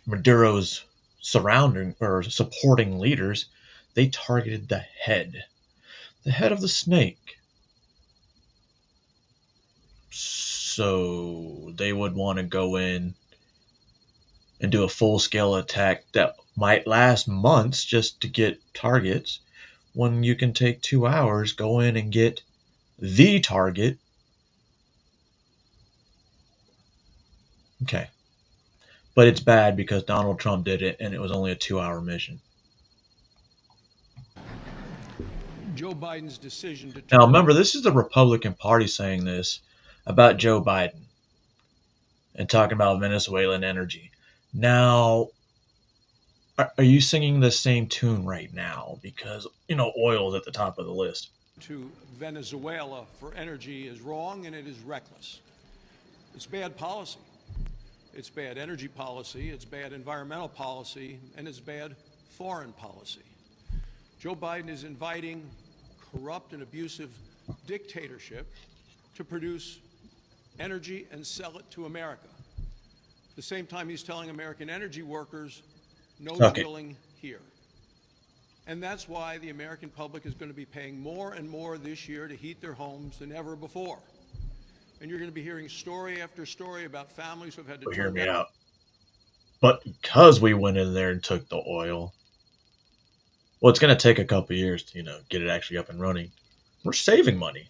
Maduro's surrounding or supporting leaders. They targeted the head of the snake. So they would want to go in and do a full-scale attack that might last months just to get targets, when you can take 2 hours, go in and get the target. Okay. But it's bad because Donald Trump did it and it was only a 2-hour mission. Joe Biden's decision to... Now remember, this is the Republican Party saying this about Joe Biden and talking about Venezuelan energy. Now, are you singing the same tune right now? Because, oil is at the top of the list. To Venezuela for energy is wrong, and it is reckless. It's bad policy. It's bad energy policy, it's bad environmental policy, and it's bad foreign policy. Joe Biden is inviting corrupt and abusive dictatorship to produce energy and sell it to America. At the same time, he's telling American energy workers, no drilling here. And that's why the American public is going to be paying more and more this year to heat their homes than ever before. And you're going to be hearing story after story about families who've had to hear me out. But because we went in there and took the oil, well, it's going to take a couple of years to, get it actually up and running. We're saving money.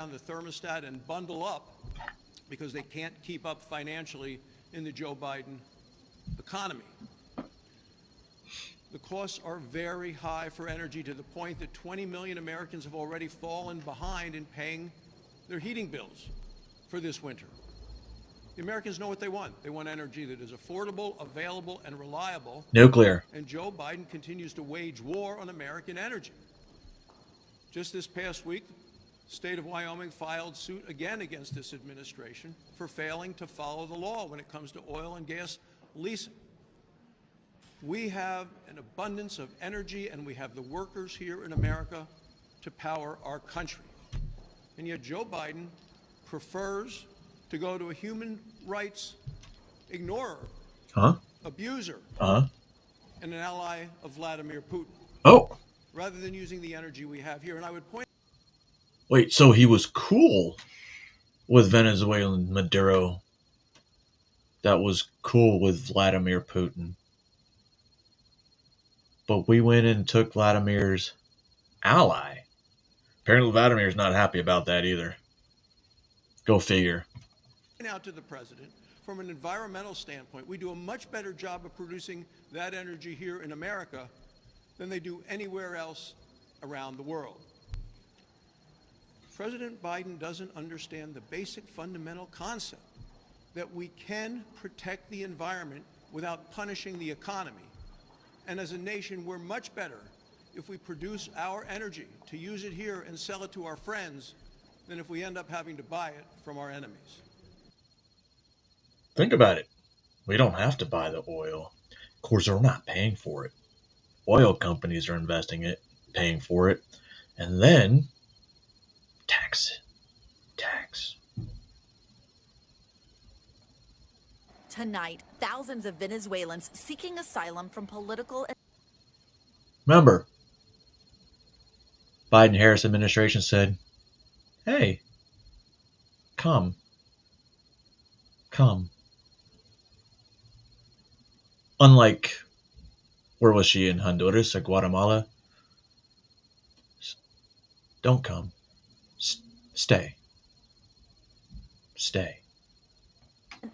On the thermostat and bundle up because they can't keep up financially in the Joe Biden economy. The costs are very high for energy, to the point that 20 million Americans have already fallen behind in paying their heating bills for this winter. The Americans know what they want. They want energy that is affordable, available, and reliable. Nuclear. And Joe Biden continues to wage war on American energy. Just this past week, the state of Wyoming filed suit again against this administration for failing to follow the law when it comes to oil and gas leasing. We have an abundance of energy, and we have the workers here in America to power our country. And yet Joe Biden prefers to go to a human rights ignorer, abuser, and an ally of Vladimir Putin, rather than using the energy we have here. And I would point. Wait, so he was cool with Venezuelan Maduro. That was cool with Vladimir Putin. But we went and took Vladimir's ally. Apparently Vladimir's not happy about that either. Go figure. Out to the president, from an environmental standpoint, we do a much better job of producing that energy here in America than they do anywhere else around the world. President Biden doesn't understand the basic fundamental concept that we can protect the environment without punishing the economy. And as a nation, we're much better if we produce our energy to use it here and sell it to our friends than if we end up having to buy it from our enemies. Think about it. We don't have to buy the oil. Of course, we're not paying for it. Oil companies are investing it, paying for it, and then tax it. Tax. Tonight, thousands of Venezuelans seeking asylum from political. Remember, Biden-Harris administration said, hey, come. Unlike, where was she, in Honduras or Guatemala? Don't come. Stay. Stay.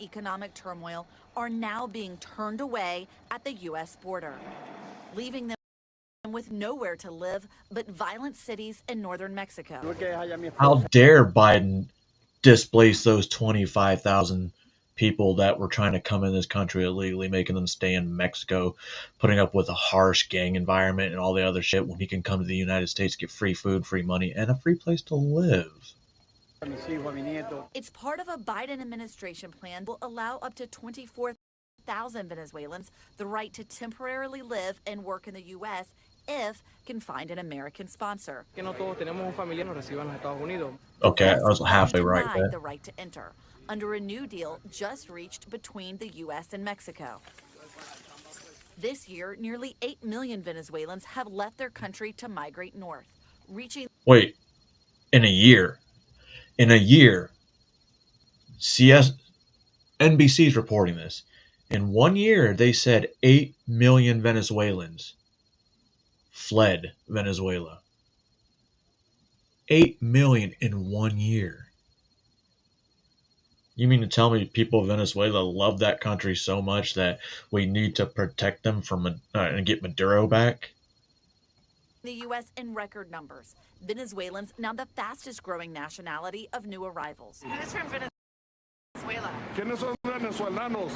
Economic turmoil are now being turned away at the U.S. border, leaving them with nowhere to live but violent cities in northern Mexico. How dare Biden displace those 25,000 people that were trying to come in this country illegally, making them stay in Mexico, putting up with a harsh gang environment and all the other shit, when he can come to the United States, get free food, free money, and a free place to live. It's part of a Biden administration plan that will allow up to 24,000 Venezuelans the right to temporarily live and work in the U.S. if can find an American sponsor. Okay, I was halfway right there. The right to enter under a new deal just reached between the U.S. and Mexico. This year, nearly 8 million Venezuelans have left their country to migrate north, reaching. Wait, in a year? In a year, NBC's reporting this. In 1 year, they said 8 million Venezuelans fled Venezuela. 8 million in 1 year. You mean to tell me people of Venezuela love that country so much that we need to protect them from and get Maduro back? The U.S. in record numbers. Venezuelans now the fastest growing nationality of new arrivals. Who's from Venezuela? ¿Quiénes son venezolanos?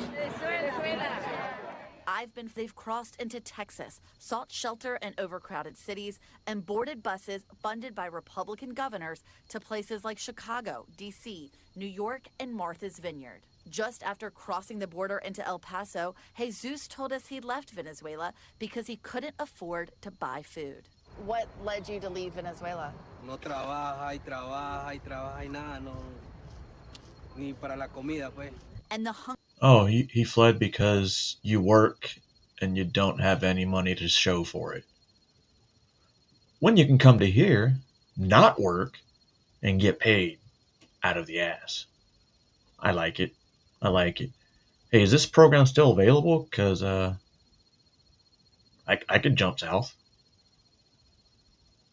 They've crossed into Texas, sought shelter in overcrowded cities, and boarded buses funded by Republican governors to places like Chicago, D.C., New York, and Martha's Vineyard. Just after crossing the border into El Paso, Jesus told us he left Venezuela because he couldn't afford to buy food. What led you to leave Venezuela? No trabaja y nada, no, ni para la comida, pues. And the hunger. Oh, he fled because you work and you don't have any money to show for it. When you can come to here, not work, and get paid out of the ass. I like it. I like it. Hey, is this program still available? Because I could jump south.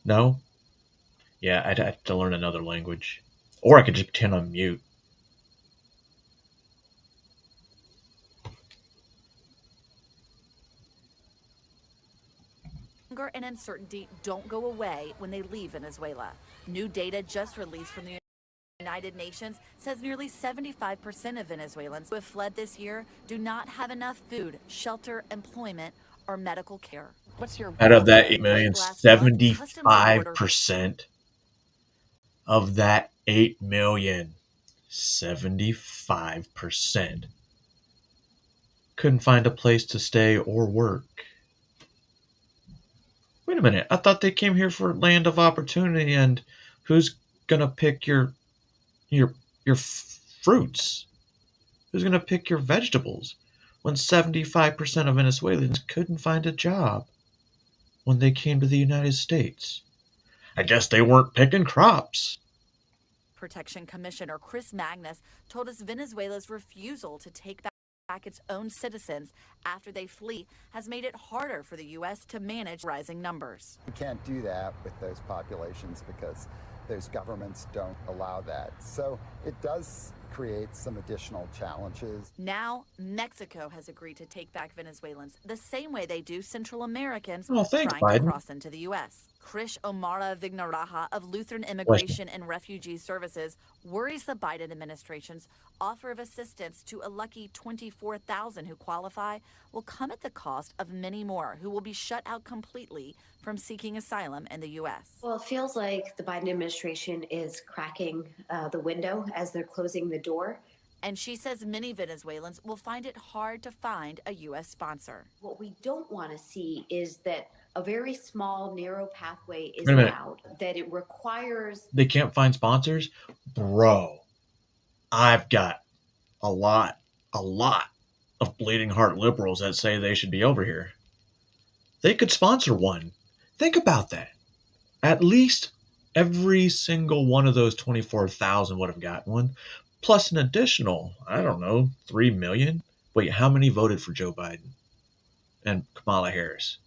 No? Yeah, I'd have to learn another language. Or I could just pretend I'm mute. Hunger and uncertainty don't go away when they leave Venezuela. New data just released from the United Nations says nearly 75% of Venezuelans who have fled this year do not have enough food, shelter, employment, or medical care. What's your Out of that 8 million, 75% of that 8 million, 75% couldn't find a place to stay or work. Wait a minute, I thought they came here for land of opportunity, and who's gonna pick your fruits? Who's gonna pick your vegetables when 75% of Venezuelans couldn't find a job when they came to the United States? I guess they weren't picking crops. Protection Commissioner Chris Magnus told us Venezuela's refusal to take back its own citizens after they flee has made it harder for the U.S. to manage rising numbers. We can't do that with those populations because those governments don't allow that. So it does create some additional challenges. Now, Mexico has agreed to take back Venezuelans the same way they do Central Americans thanks, trying Biden. to cross into the U.S. Krish Omara Vignaraja of Lutheran Immigration and Refugee Services worries the Biden administration's offer of assistance to a lucky 24,000 who qualify will come at the cost of many more who will be shut out completely from seeking asylum in the U.S. Well, it feels like the Biden administration is cracking the window as they're closing the door. And she says many Venezuelans will find it hard to find a U.S. sponsor. What we don't want to see is that a very small, narrow pathway is Wait a minute. allowed, that it requires... They can't find sponsors? Bro, I've got a lot of bleeding heart liberals that say they should be over here. They could sponsor one. Think about that. At least every single one of those 24,000 would have gotten one, plus an additional, I don't know, 3 million? Wait, how many voted for Joe Biden and Kamala Harris?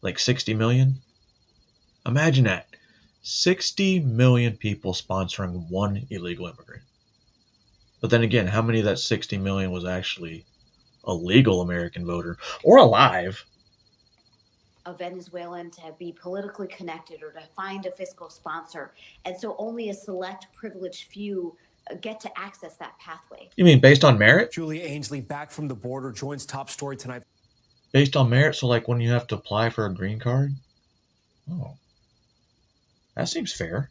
Like 60 million? Imagine that. 60 million people sponsoring one illegal immigrant. But then again, how many of that 60 million was actually a legal American voter or alive? a Venezuelan to be politically connected or to find a fiscal sponsor. And so only a select privileged few get to access that pathway. You mean based on merit? Julia Ainsley, back from the border, joins Top Story tonight. Based on merit? So like when you have to apply for a green card? Oh. That seems fair.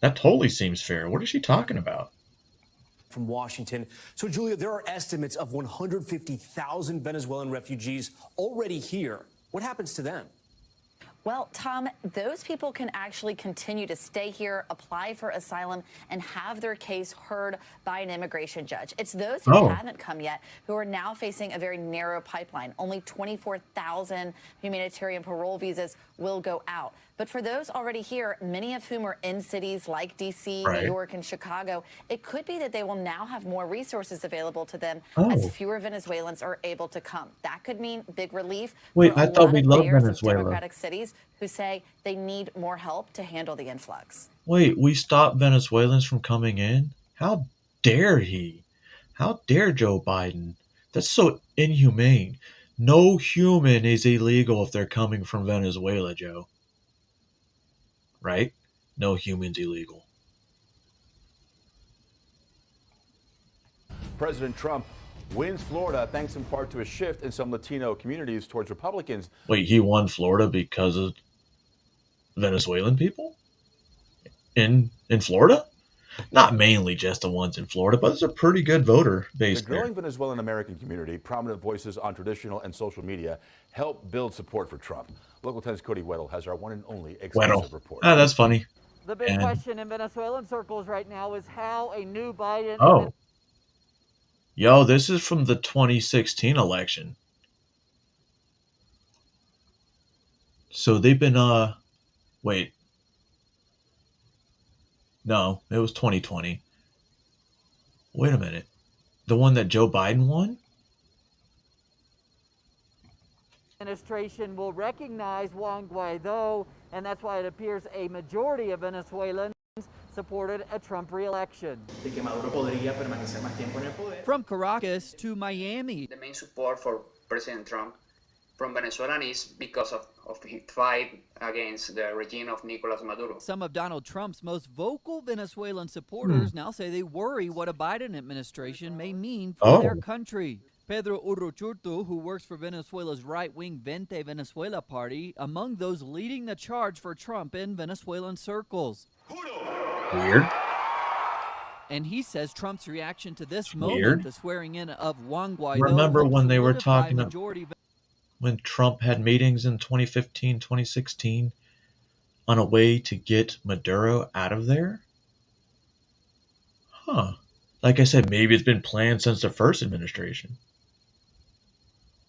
That totally seems fair. What is she talking about? From Washington. So, Julia, there are estimates of 150,000 Venezuelan refugees already here. What happens to them? Well, Tom, those people can actually continue to stay here, apply for asylum, and have their case heard by an immigration judge. It's those who haven't come yet who are now facing a very narrow pipeline. Only 24,000 humanitarian parole visas will go out. But for those already here, many of whom are in cities like D.C., New York, and Chicago, it could be that they will now have more resources available to them as fewer Venezuelans are able to come. That could mean big relief. Wait, I thought we loved Venezuela. Democratic cities who say they need more help to handle the influx. Wait, we stopped Venezuelans from coming in? How dare he? How dare Joe Biden? That's so inhumane. No human is illegal if they're coming from Venezuela, Joe. Right? No human's illegal. President Trump wins Florida thanks in part to a shift in some Latino communities towards Republicans. Wait, he won Florida because of Venezuelan people? In Florida? Not mainly just the ones in Florida, but it's a pretty good voter base The growing Venezuelan American community, prominent voices on traditional and social media, help build support for Trump. Local 10's Cody Weddle has our one and only exclusive report. Ah, that's funny. The big question in Venezuelan circles right now is how a new Biden... Oh. Yo, this is from the 2016 election. So they've been, wait. No, it was 2020. Wait a minute. The one that Joe Biden won? Administration will recognize Juan Guaido, and that's why it appears a majority of Venezuelans supported a Trump re-election. From Caracas to Miami. The main support for President Trump from Venezuela is because of his fight against the regime of Nicolas Maduro. Some of Donald Trump's most vocal Venezuelan supporters now say they worry what a Biden administration may mean for their country. Pedro Urruchurtu, who works for Venezuela's right-wing Vente Venezuela party, among those leading the charge for Trump in Venezuelan circles. Weird. And he says Trump's reaction to this moment, the swearing in of Juan Guaido, Remember when they were talking majority when Trump had meetings in 2015, 2016 on a way to get Maduro out of there? Huh. Like I said, maybe it's been planned since the first administration.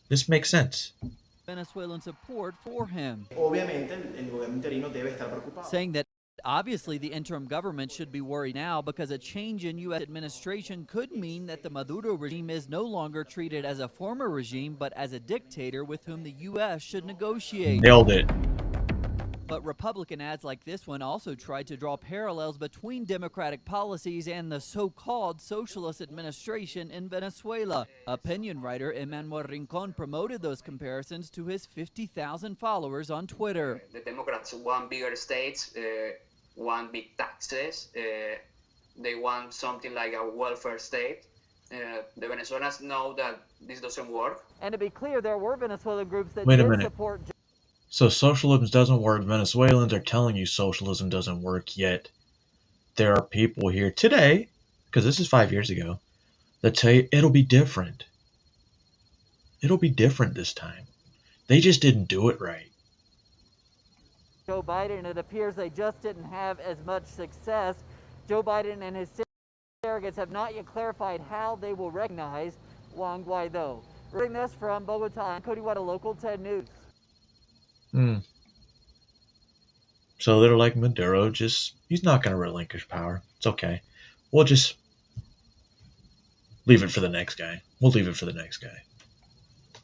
This makes sense. Venezuelan support for him, saying that obviously the interim government should be worried now because a change in U.S. administration could mean that the Maduro regime is no longer treated as a former regime but as a dictator with whom the U.S. should negotiate. Nailed it. But Republican ads like this one also tried to draw parallels between Democratic policies and the so-called socialist administration in Venezuela. Opinion writer Emmanuel Rincon promoted those comparisons to his 50,000 followers on Twitter. The Democrats want bigger states, want big taxes, they want something like a welfare state. The Venezuelans know that this doesn't work. And to be clear, there were Venezuelan groups that Wait a did minute. support. So socialism doesn't work. Venezuelans are telling you socialism doesn't work, yet there are people here today, because this is 5 years ago, that tell you it'll be different. It'll be different this time. They just didn't do it right. Joe Biden, it appears they just didn't have as much success. Joe Biden and his surrogates have not yet clarified how they will recognize Juan Guaido. Reading this from Bogota, Cody White, Local 10 News. So they're like, Maduro, he's not going to relinquish power. It's okay. We'll just leave it for the next guy. We'll leave it for the next guy.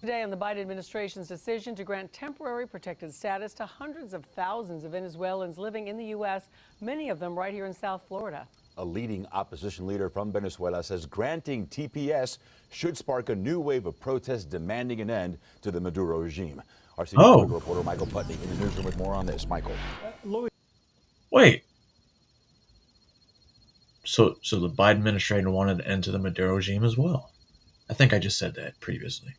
Today on the Biden administration's decision to grant temporary protected status to hundreds of thousands of Venezuelans living in the U.S., many of them right here in South Florida. A leading opposition leader from Venezuela says granting TPS should spark a new wave of protests demanding an end to the Maduro regime. Our senior reporter Michael Putney in the newsroom with more on this. Michael. Wait. So the Biden administration wanted an end to the Maduro regime as well. I think I just said that previously.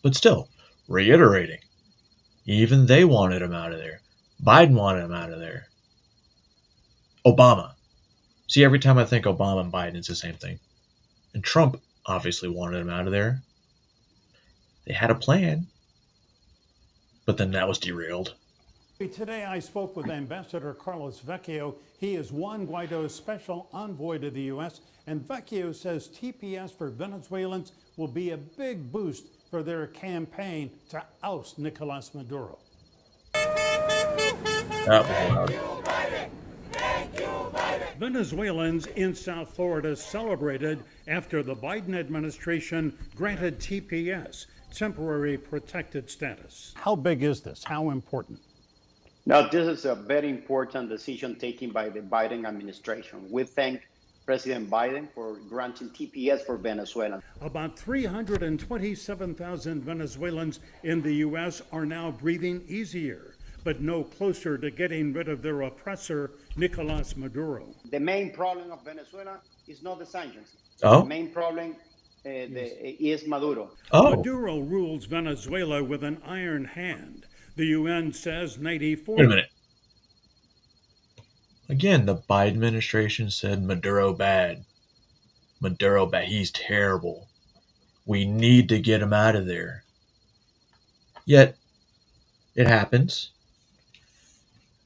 But still, reiterating, even they wanted him out of there. Biden wanted him out of there. Obama. See, every time I think Obama and Biden, it's the same thing. And Trump obviously wanted him out of there. They had a plan. But then that was derailed. Today I spoke with Ambassador Carlos Vecchio. He is Juan Guaido's special envoy to the U.S. And Vecchio says TPS for Venezuelans will be a big boost for their campaign to oust Nicolas Maduro. Venezuelans in South Florida celebrated after the Biden administration granted TPS, temporary protected status. How big is this? How important? Now, this is a very important decision taken by the Biden administration. We thank President Biden for granting TPS for Venezuelans. About 327,000 Venezuelans in the U.S. are now breathing easier, but no closer to getting rid of their oppressor, Nicolas Maduro. The main problem of Venezuela is not the sanctions. Oh? The main problem is Maduro. Maduro rules Venezuela with an iron hand. The UN says 94. Wait a minute. Again, the Biden administration said Maduro bad. Maduro bad. He's terrible. We need to get him out of there. Yet, it happens.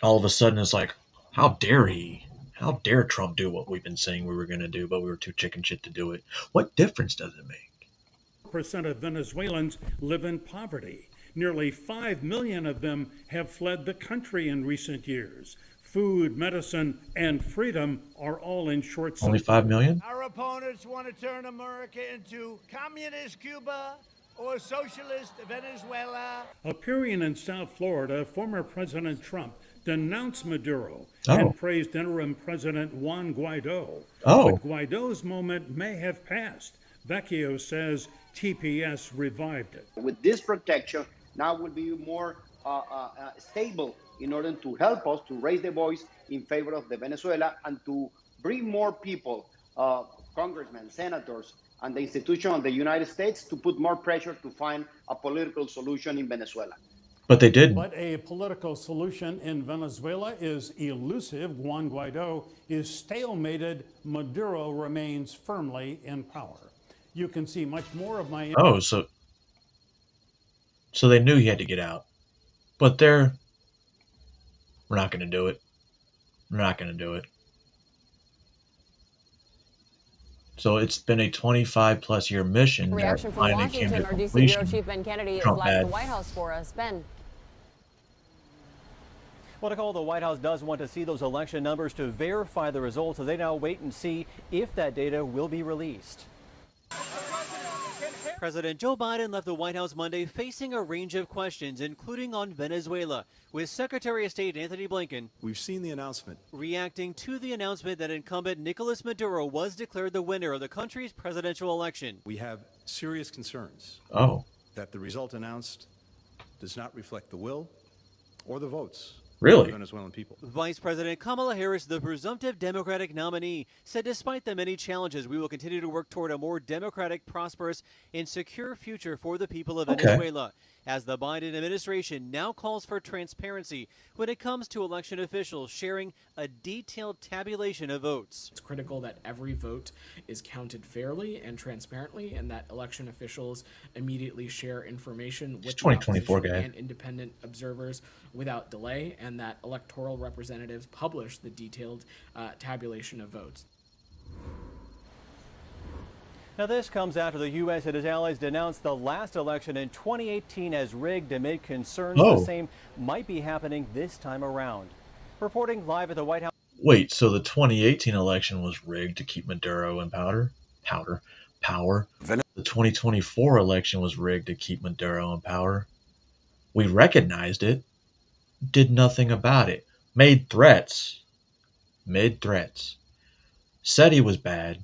All of a sudden, it's like, how dare he? How dare Trump do what we've been saying we were going to do, but we were too chicken shit to do it? What difference does it make? % of Venezuelans live in poverty. Nearly 5 million of them have fled the country in recent years. Food, medicine, and freedom are all in short supply. Only 5 million? Our opponents want to turn America into communist Cuba or socialist Venezuela. Appearing in South Florida, former President Trump denounced Maduro and praised interim President Juan Guaido. But Guaido's moment may have passed. Vecchio says TPS revived it. With this protection, now will be more stable in order to help us to raise the voice in favor of the Venezuela and to bring more people, congressmen, senators, and the institution of the United States to put more pressure to find a political solution in Venezuela. But they didn't. But a political solution in Venezuela is elusive. Juan Guaido is stalemated. Maduro remains firmly in power. You can see much more of my... Oh, so they knew he had to get out. But we're not going to do it. We're not going to do it. So it's been a 25-plus year mission. Reaction from Washington. Our DC Bureau Chief Ben Kennedy is live at the White House for us. Ben. Well, Nicole, the White House does want to see those election numbers to verify the results, so they now wait and see if that data will be released. President Joe Biden left the White House Monday facing a range of questions, including on Venezuela, with Secretary of State Anthony Blinken. We've seen the announcement. Reacting to the announcement that incumbent Nicolas Maduro was declared the winner of the country's presidential election. We have serious concerns that the result announced does not reflect the will or the votes of the Venezuelan people. Vice President Kamala Harris, the presumptive Democratic nominee, said despite the many challenges, we will continue to work toward a more democratic, prosperous, and secure future for the people of Venezuela, as the Biden administration now calls for transparency when it comes to election officials sharing a detailed tabulation of votes. It's critical that every vote is counted fairly and transparently, and that election officials immediately share information with the opposition and independent observers without delay, and that electoral representatives publish the detailed tabulation of votes. Now, this comes after the U.S. and its allies denounced the last election in 2018 as rigged amid concerns the same might be happening this time around. Reporting live at the White House. Wait, so the 2018 election was rigged to keep Maduro in power? The 2024 election was rigged to keep Maduro in power. We recognized it, did nothing about it, made threats, said he was bad,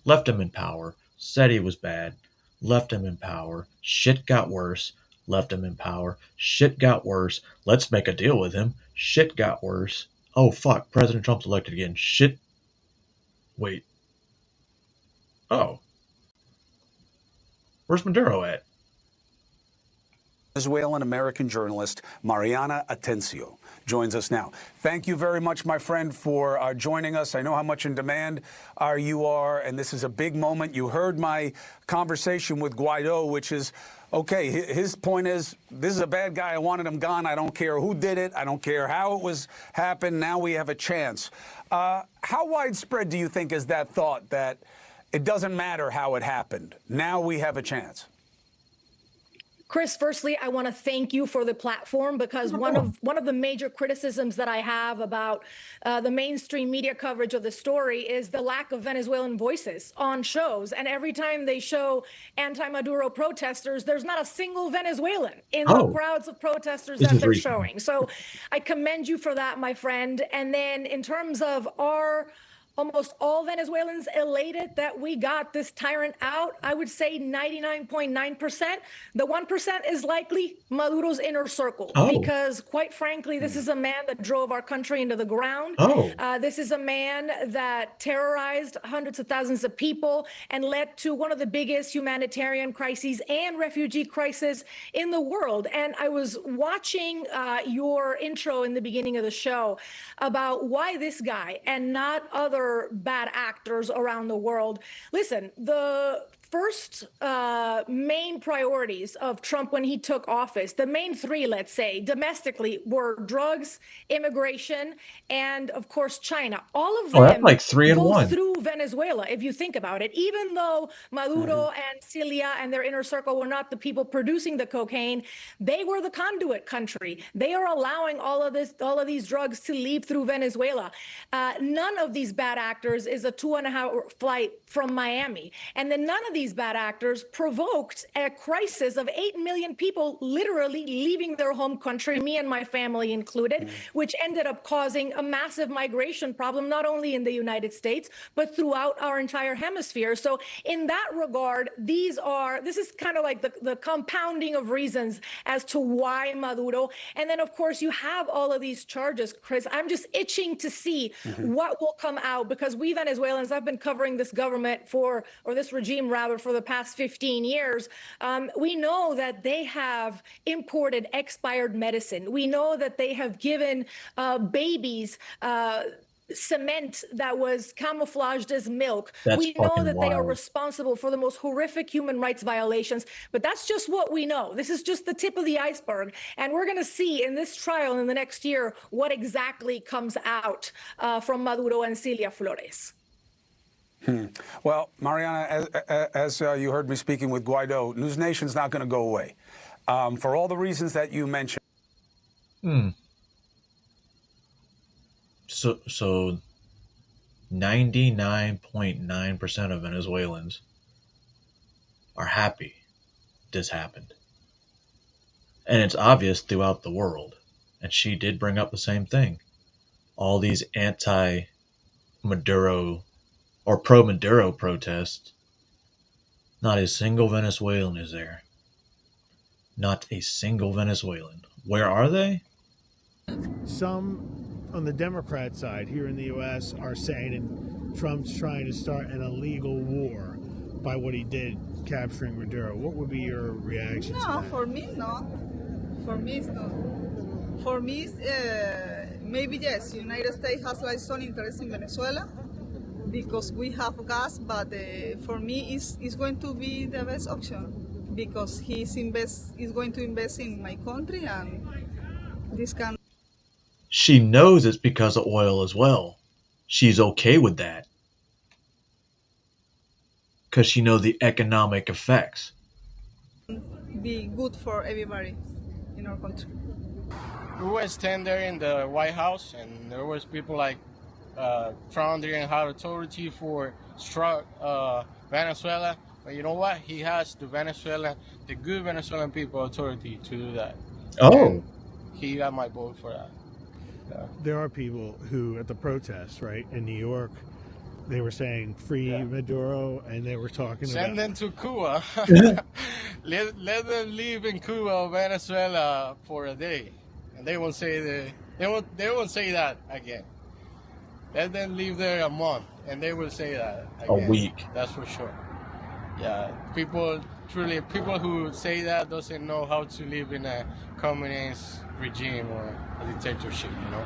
left him in power, said he was bad, left him in power, shit got worse, left him in power, shit got worse, let's make a deal with him, shit got worse, oh fuck, President Trump's elected again, shit, wait, oh, where's Maduro at? Venezuelan American journalist Mariana Atencio joins us now. Thank you very much, my friend, for joining us. I know how much in demand you are, and this is a big moment. You heard my conversation with Guaido, which is, okay, his point is, this is a bad guy. I wanted him gone. I don't care who did it. I don't care how it was happened. Now we have a chance. How widespread do you think is that thought that it doesn't matter how it happened? Now we have a chance. Chris, firstly, I want to thank you for the platform, because one of the major criticisms that I have about the mainstream media coverage of the story is the lack of Venezuelan voices on shows. And every time they show anti-Maduro protesters, there's not a single Venezuelan in the crowds of protesters that they're showing. So I commend you for that, my friend. And then in terms of almost all Venezuelans elated that we got this tyrant out, I would say 99.9%. The 1% is likely Maduro's inner circle, because quite frankly, this is a man that drove our country into the ground. This is a man that terrorized hundreds of thousands of people and led to one of the biggest humanitarian crises and refugee crises in the world. And I was watching your intro in the beginning of the show about why this guy and not other bad actors around the world. Listen, the first main priorities of Trump when he took office, the main three, let's say, domestically, were drugs, immigration, and of course, China. All of them that's like 3 in 1. Through Venezuela, if you think about it. Even though Maduro and Cilia and their inner circle were not the people producing the cocaine, they were the conduit country. They are allowing all of these drugs to leave through Venezuela. None of these bad actors is a 2.5-hour flight from Miami. And then none of these these bad actors provoked a crisis of 8 million people literally leaving their home country, me and my family included, which ended up causing a massive migration problem, not only in the United States, but throughout our entire hemisphere. So in that regard, this is kind of like the compounding of reasons as to why Maduro. And then, of course, you have all of these charges, Chris. I'm just itching to see what will come out, because we Venezuelans, I've been covering this government or this regime rather, for the past 15 years. We know that they have imported expired medicine. We know that they have given babies cement that was camouflaged as milk. We know that they are responsible for the most horrific human rights violations, but that's just what we know. This is just the tip of the iceberg. And we're going to see in this trial in the next year what exactly comes out from Maduro and Cilia Flores. Well, Mariana, as you heard me speaking with Guaido, News Nation's not going to go away for all the reasons that you mentioned. So 99.9% of Venezuelans are happy this happened. And it's obvious throughout the world. And she did bring up the same thing. All these anti-Maduro or pro-Maduro protests, not a single Venezuelan is there. Not a single Venezuelan. Where are they? Some on the Democrat side here in the U.S. are saying and Trump's trying to start an illegal war by what he did capturing Maduro. What would be your reaction to that? For me, not. For me, it's not. For me, maybe yes, United States has like some interest in Venezuela because we have gas, but for me, it's going to be the best option because he's going to invest in my country and this kind. She knows it's because of oil as well. She's okay with that. Because she knows the economic effects. Be good for everybody in our country. We were standing there in the White House, and there was people like Trump didn't have authority for struck Venezuela. But you know what? He has the good Venezuelan people authority to do that. Oh. And he got my vote for that. There are people who, at the protests, right, in New York, they were saying free Maduro, and they were talking Send them to Cuba. let them live in Cuba or Venezuela for a day, and they won't say they won't say that again. Let them live there a month, and they will say that again. A week. That's for sure. Yeah, people who say that doesn't know how to live in a communist regime or a dictatorship, you know.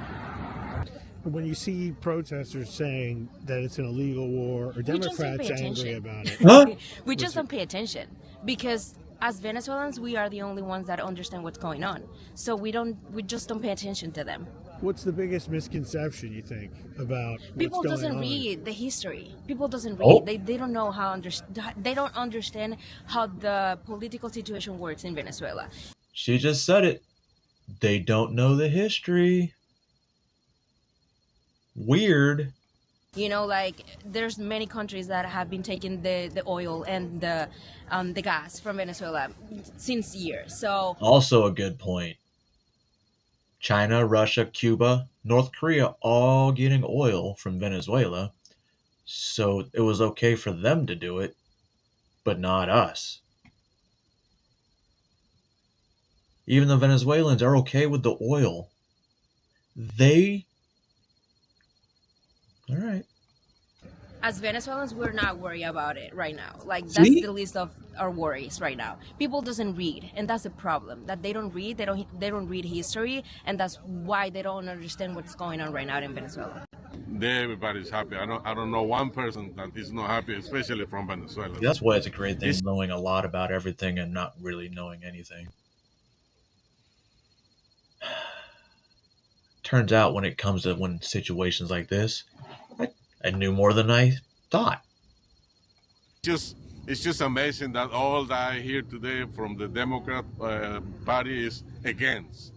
When you see protesters saying that it's an illegal war, or Democrats angry about it, we just don't pay attention because as Venezuelans, we are the only ones that understand what's going on. So we just don't pay attention to them. What's the biggest misconception you think about people what's going doesn't on? read the history. People doesn't read. They don't know they don't understand how the political situation works in Venezuela. She just said it. They don't know the history. Weird. You know, like there's many countries that have been taking the oil and the gas from Venezuela since years. So also a good point. China, Russia, Cuba, North Korea, all getting oil from Venezuela. So it was okay for them to do it, but not us. Even the Venezuelans are okay with the oil. All right. As Venezuelans, we're not worried about it right now. Like that's the list of our worries right now. People doesn't read, and that's the problem. That they don't read. They don't read history, and that's why they don't understand what's going on right now in Venezuela. Everybody's happy. I don't know one person that is not happy, especially from Venezuela. That's why it's a great thing knowing a lot about everything and not really knowing anything. Turns out when it comes to situations like this, I knew more than I thought. It's just amazing that all that I hear today from the Democrat Party is against.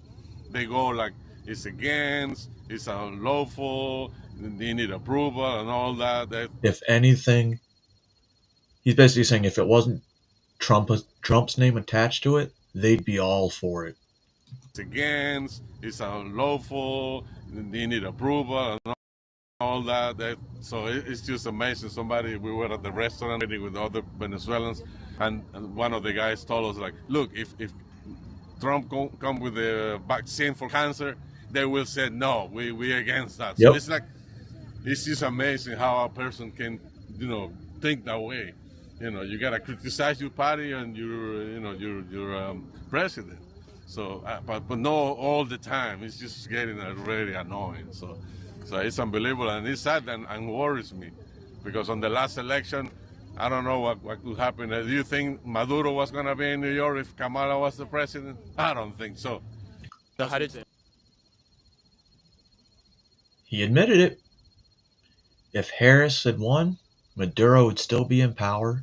They go like, it's against, it's unlawful, they need approval and all that. If anything, He's basically saying if it wasn't Trump's name attached to it, they'd be all for it. It's against, it's unlawful, they need approval and all that. So it's just amazing. We were at the restaurant with other Venezuelans, and one of the guys told us, like, look, if Trump come with a vaccine for cancer, they will say no, we against that. Yep. So it's just amazing how a person can, think that way. You gotta criticize your party and your president. So, but no, all the time. It's just getting really annoying. So it's unbelievable, and it's sad and worries me, because on the last election, I don't know what could happen. Do you think Maduro was gonna be in New York if Kamala was the president? I don't think so. So how did he admitted it? If Harris had won, Maduro would still be in power.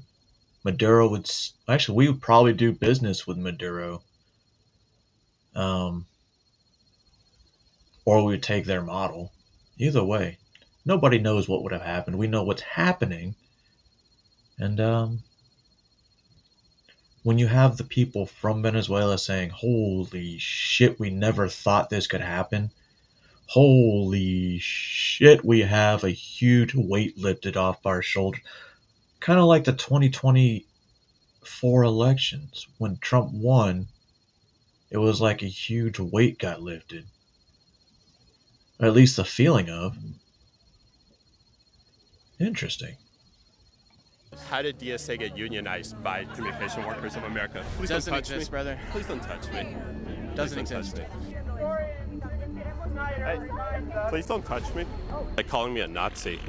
Maduro would actually, we would probably do business with Maduro. Or we would take their model. Either way, nobody knows what would have happened. We know what's happening. And when you have the people from Venezuela saying, holy shit, we never thought this could happen. Holy shit, we have a huge weight lifted off our shoulders. Kind of like the 2024 elections. When Trump won, it was like a huge weight got lifted. Or at least the feeling of. Interesting. How did DSA get unionized by Communication Workers of America? Please Doesn't don't touch exist, me, brother. Please don't touch me. Doesn't Please don't exist. touch me. Hey, please don't touch me. Like calling me a Nazi.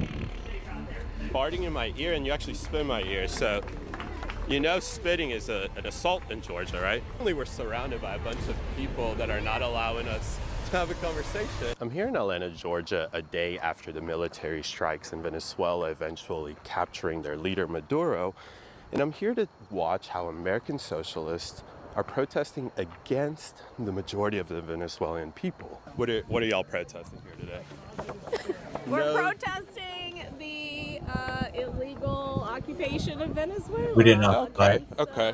Farting in my ear, and you actually spit in my ear. So, spitting is an assault in Georgia, right? We're surrounded by a bunch of people that are not allowing us to have a conversation. I'm here in Atlanta, Georgia, a day after the military strikes in Venezuela, eventually capturing their leader, Maduro. And I'm here to watch how American socialists are protesting against the majority of the Venezuelan people. What are y'all protesting here today? We're protesting the illegal occupation of Venezuela. We didn't know. Okay.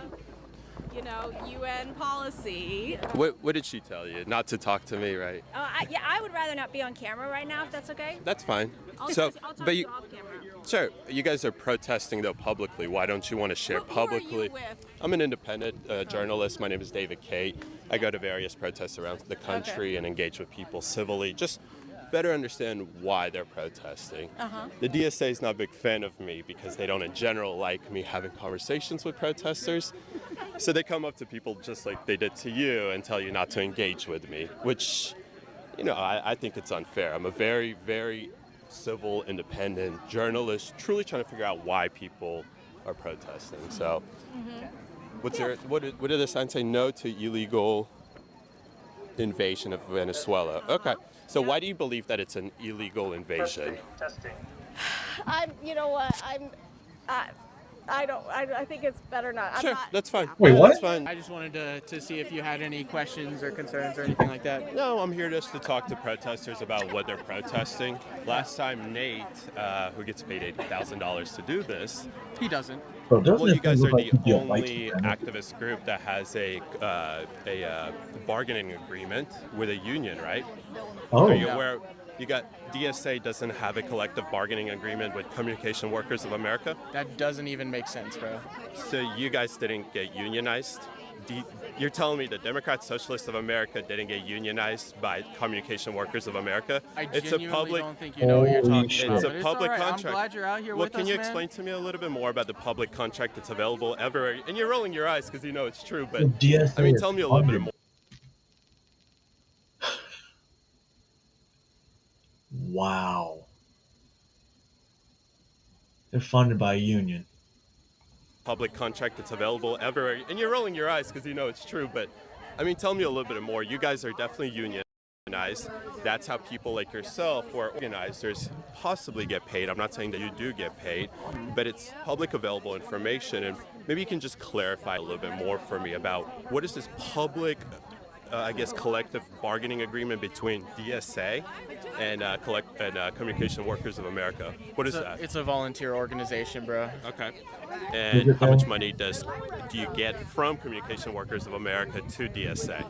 UN policy. What did she tell you? Not to talk to me, right? I would rather not be on camera right now, if that's okay. That's fine. I'll talk to you off camera. Sure. You guys are protesting though publicly. Why don't you want to share publicly? Who are you with? I'm an independent journalist. My name is David Kate. I go to various protests around the country and engage with people civilly. Just better understand why they're protesting. The DSA is not a big fan of me because they don't in general like me having conversations with protesters. So they come up to people just like they did to you and tell you not to engage with me, which, I think it's unfair. I'm a very, very civil, independent journalist, truly trying to figure out why people are protesting. So what did the sign say? No to illegal invasion of Venezuela. Okay. So why do you believe that it's an illegal invasion? I think it's better not. Sure, that's fine. Wait, what? That's fine. I just wanted to see if you had any questions or concerns or anything like that. No, I'm here just to talk to protesters about what they're protesting. Last time, Nate, who gets paid $80,000 to do this, he doesn't. Well, you guys are the only activist group that has a bargaining agreement with a union, right? Oh. Are you aware? DSA doesn't have a collective bargaining agreement with Communication Workers of America? That doesn't even make sense, bro. So you guys didn't get unionized? You're telling me the Democrat Socialists of America didn't get unionized by Communication Workers of America? I genuinely don't think you know what you're talking about. It's a public contract. I'm glad you're out here with us, Can you man. explain to me a little bit more about the public contract that's available everywhere? And you're rolling your eyes because you know it's true, but tell me a little bit more. Wow. They're funded by a union. Public contract that's available everywhere. And you're rolling your eyes because you know it's true, but tell me a little bit more. You guys are definitely unionized. That's how people like yourself who are organizers possibly get paid. I'm not saying that you do get paid, but it's public available information. And maybe you can just clarify a little bit more for me about what is this public I guess, collective bargaining agreement between DSA and Communication Workers of America. What is that? It's a volunteer organization, bro. Okay. And how much money do you get from Communication Workers of America to DSA?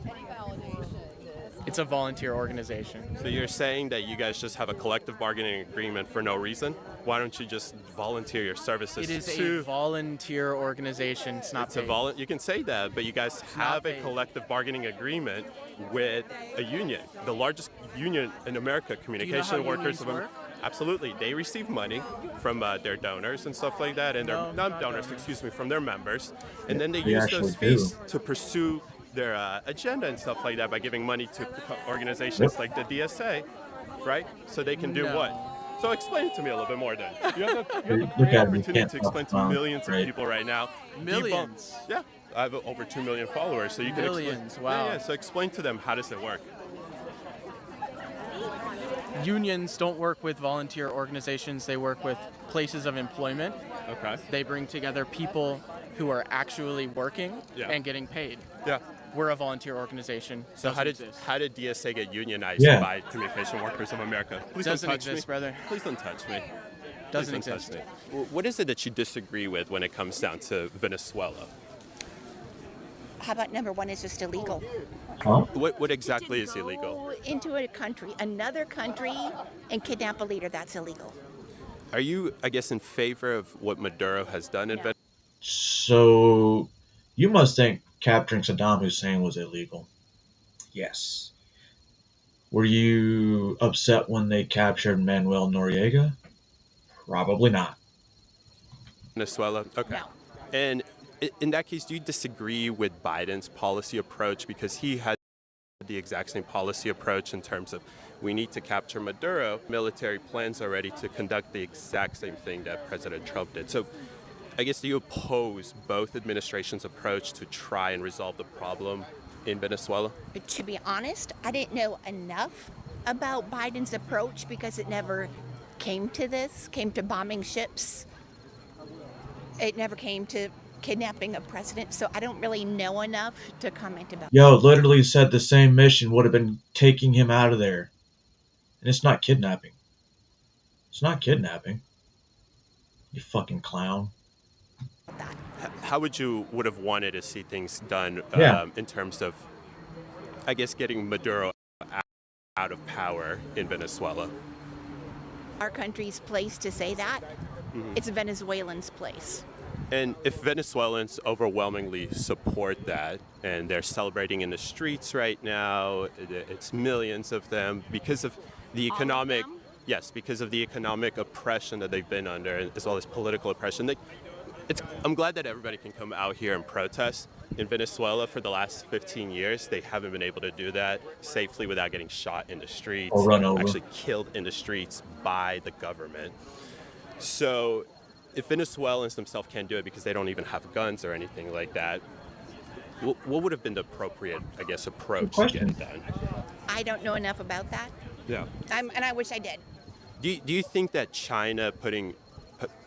It's a volunteer organization. So you're saying that you guys just have a collective bargaining agreement for no reason? Why don't you just volunteer your services It is to... a volunteer organization. It's not paid. You can say that, but you guys have a collective bargaining agreement with a union, the largest union in America, Communication Workers of America. Absolutely. They receive money from their donors and stuff like that, and their from their members, and then they use those fees to pursue their agenda and stuff like that by giving money to organizations like the DSA, right? So they can do what? So explain it to me a little bit more then. You have a great opportunity to explain to millions of people right now. Millions? Yeah. I have over 2 million followers, so you can Millions, explain. wow. Yeah, so explain to them, how does it work? Unions don't work with volunteer organizations. They work with places of employment. Okay. They bring together people who are actually working and getting paid. Yeah. We're a volunteer organization. So how did DSA get unionized by Communication Workers of America? Please Doesn't don't touch exist, me. brother. Please don't touch me. Doesn't Please don't exist. touch me. What is it that you disagree with when it comes down to Venezuela? How about number one is just illegal? What exactly is illegal? Go into a country, another country, and kidnap a leader. That's illegal. Are you, I guess, in favor of what Maduro has done in Venezuela? So you must think capturing Saddam Hussein was illegal. Yes. Were you upset when they captured Manuel Noriega? Probably not. Venezuela? Okay. No. And in that case, do you disagree with Biden's policy approach? Because he had the exact same policy approach in terms of we need to capture Maduro. Military plans already to conduct the exact same thing that President Trump did. So I guess do you oppose both administrations' approach to try and resolve the problem in Venezuela? But to be honest, I didn't know enough about Biden's approach because it never came to bombing ships. It never came to kidnapping a president, so I don't really know enough to comment about. Yo, literally said the same mission would have been taking him out of there. And it's not kidnapping. It's not kidnapping. You fucking clown. How would have wanted to see things done in terms of, I guess, getting Maduro out of power in Venezuela? Our country's place to say that. It's Venezuelans' place. And if Venezuelans overwhelmingly support that, and they're celebrating in the streets right now, it's millions of them because of the economic, because of the economic oppression that they've been under, as well as political oppression. I'm glad that everybody can come out here and protest. In Venezuela, for the last 15 years, they haven't been able to do that safely without getting shot in the streets, or run over. Actually killed in the streets by the government. So if Venezuelans themselves can't do it because they don't even have guns or anything like that, what would have been the appropriate, I guess, approach to get it done? I don't know enough about that. Yeah. And I wish I did. Do you think that China putting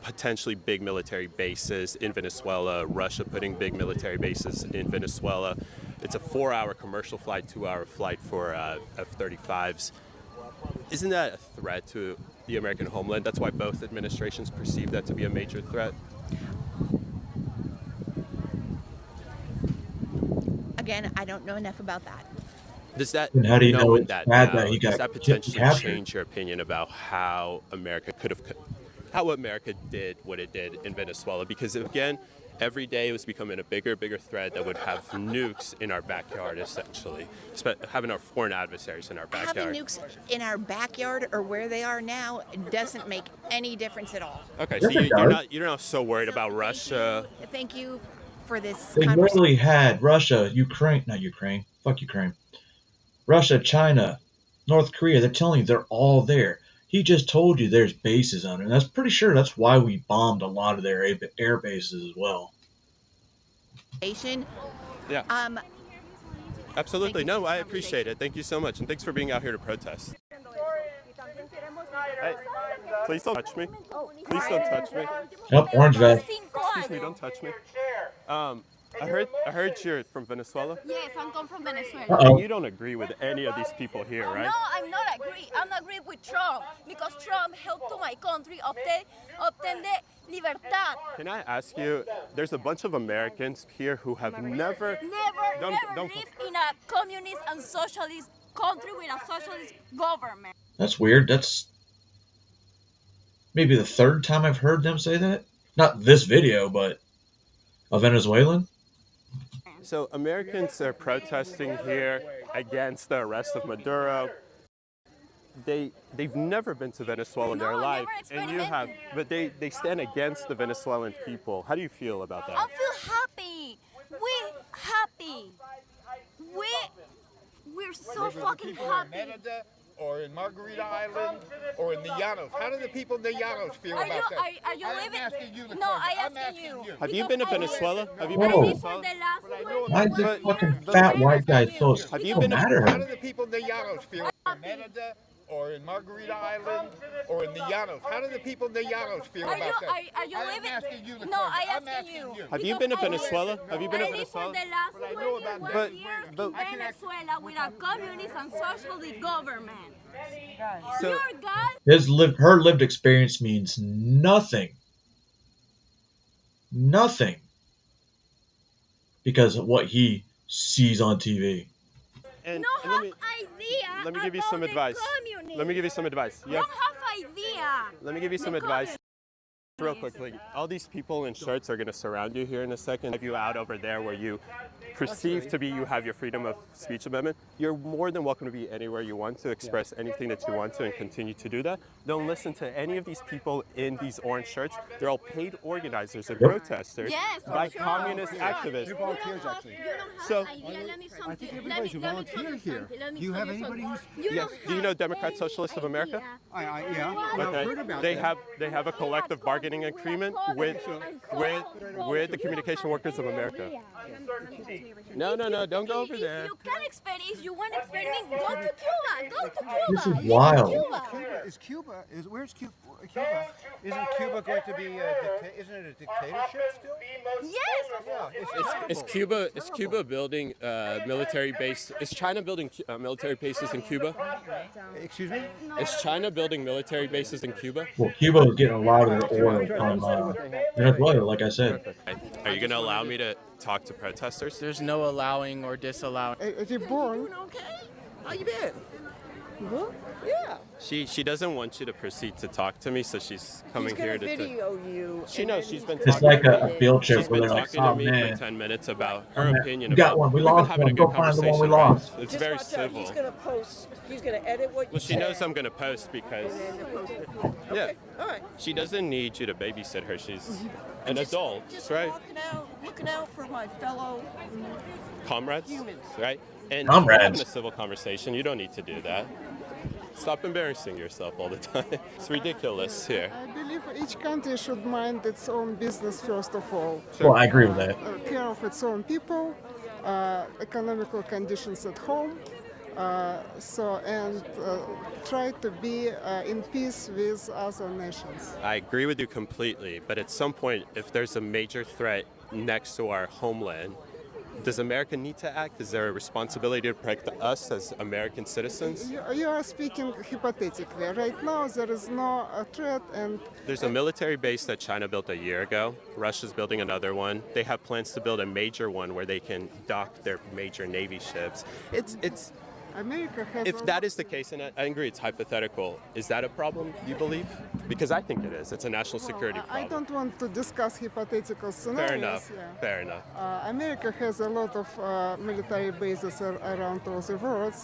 potentially big military bases in Venezuela, Russia putting big military bases in Venezuela, it's a 4-hour commercial flight, 2-hour flight for F-35s, isn't that a threat to the American homeland? That's why both administrations perceive that to be a major threat. Again, I don't know enough about that. Does that, and how do you know that does that potentially change your opinion about how America how America did what it did in Venezuela? Because again, every day it was becoming a bigger threat that would have nukes in our backyard, essentially, having our foreign adversaries in our backyard. Having nukes in our backyard or where they are now doesn't make any difference at all. Okay, so you're not so worried about Russia. Thank you for this They conversation. literally had Russia, fuck Ukraine, Russia, China, North Korea. They're telling you they're all there. He just told you there's bases on it. And that's pretty sure that's why we bombed a lot of their air bases as well. Yeah. Absolutely. No, I appreciate it. Thank you so much. And thanks for being out here to protest. Hey, please don't touch me. Please don't touch me. Yep, orange vest. Excuse me, don't touch me. I heard you're from Venezuela. Yes, I'm come from Venezuela. And you don't agree with any of these people here, right? No, I'm not agree. I'm not agree with Trump because Trump helped to my country obtain the libertad. Can I ask you? There's a bunch of Americans here who have never lived in a communist and socialist country with a socialist government. That's weird. That's maybe the third time I've heard them say that. Not this video, but a Venezuelan. So Americans are protesting here against the arrest of Maduro. They've never been to Venezuela in their life, and you have, but they stand against the Venezuelan people. How do you feel about that? I feel happy. We're so fucking happy. Or in Margarita Island, or in the Llanos. How do the people in the Llanos feel about that? Are you living? I'm asking you the No, question. I'm asking you. Have you been to Venezuela? Have you been been to to Venezuela? Why is this fucking fat white guy so mad at How her? do the people in the Llanos feel? In Merida, or in Margarita Island, or in the Llanos. How do the people in the Llanos feel about that? Are you living? I'm asking you the No, question. I'm asking you. Have you been to Venezuela? Have you been to I lived for Venezuela? the last 21 years in Venezuela with a communist and socialist government. So Her lived experience means nothing. Nothing. Because of what he sees on TV. And no let have idea. me give you some about the advice. communists. Let me give you some advice. You have, Don't have idea. let me give you some advice. Real quickly, all these people in shirts are going to surround you here in a second. Have you out over there where you perceive to be you have your freedom of speech amendment. You're more than welcome to be anywhere you want to, express anything that you want to, and continue to do that. Don't listen to any of these people in these orange shirts. They're all paid organizers and protesters by communist activists. They're volunteers, actually. So, I think everybody's a volunteer here. Do you have anybody who's? yes. Do you know Democrat Socialists of America? Yeah. Okay. I've heard about They that. have a collective bargaining agreement with the Communication Workers of America. No, don't go over there. If you can experiment, if you want to experiment, go to Cuba. Go to Cuba. This is Live in wild. Cuba. Where's Cuba? Isn't Cuba going to be isn't it a dictatorship still? Yes. Is Cuba building military base? Is China building military bases in Cuba? Excuse me? Is China building military bases in Cuba? Well, Cuba is getting a lot of their oil from Venezuela, like I said. Are you going to allow me to talk to protesters? There's no allowing or disallowing. Is you born? Okay. How you been? Good. Yeah. She doesn't want you to proceed to talk to me, so she's coming He's here gonna to. video you. She knows she's been. It's talking like to a me. field trip She's where been they're like, talking to oh me man, for 10 minutes about her opinion. we got about, one. We we've been lost having one. a Go good find the one we conversation, right? lost. It's Just very watch out. civil. He's gonna post. He's gonna edit what you Well, she say. knows I'm going to post because. And then post it. Yeah. Okay. All right. She doesn't need you to babysit her. She's an Just- adult, Just right? looking out for my fellow. Comrades, Humans. right? And Comrades. we're having a civil conversation. You don't need to do that. Stop embarrassing yourself all the time. It's ridiculous here. I believe each country should mind its own business first of all. Well, I agree with that. Care of its own people, economical conditions at home, try to be in peace with other nations. I agree with you completely, but at some point, if there's a major threat next to our homeland, does America need to act? Is there a responsibility to protect us as American citizens? You are speaking hypothetically. Right now, there is no threat, and There's a military base that China built a year ago. Russia's building another one. They have plans to build a major one where they can dock their major Navy ships. It's America has. if that is the case, and I agree it's hypothetical, is that a problem, you believe? Because I think it is. It's a national security I problem. don't want to discuss hypothetical scenarios. Fair enough. Yeah. Fair enough. America has a lot of military bases around all the world.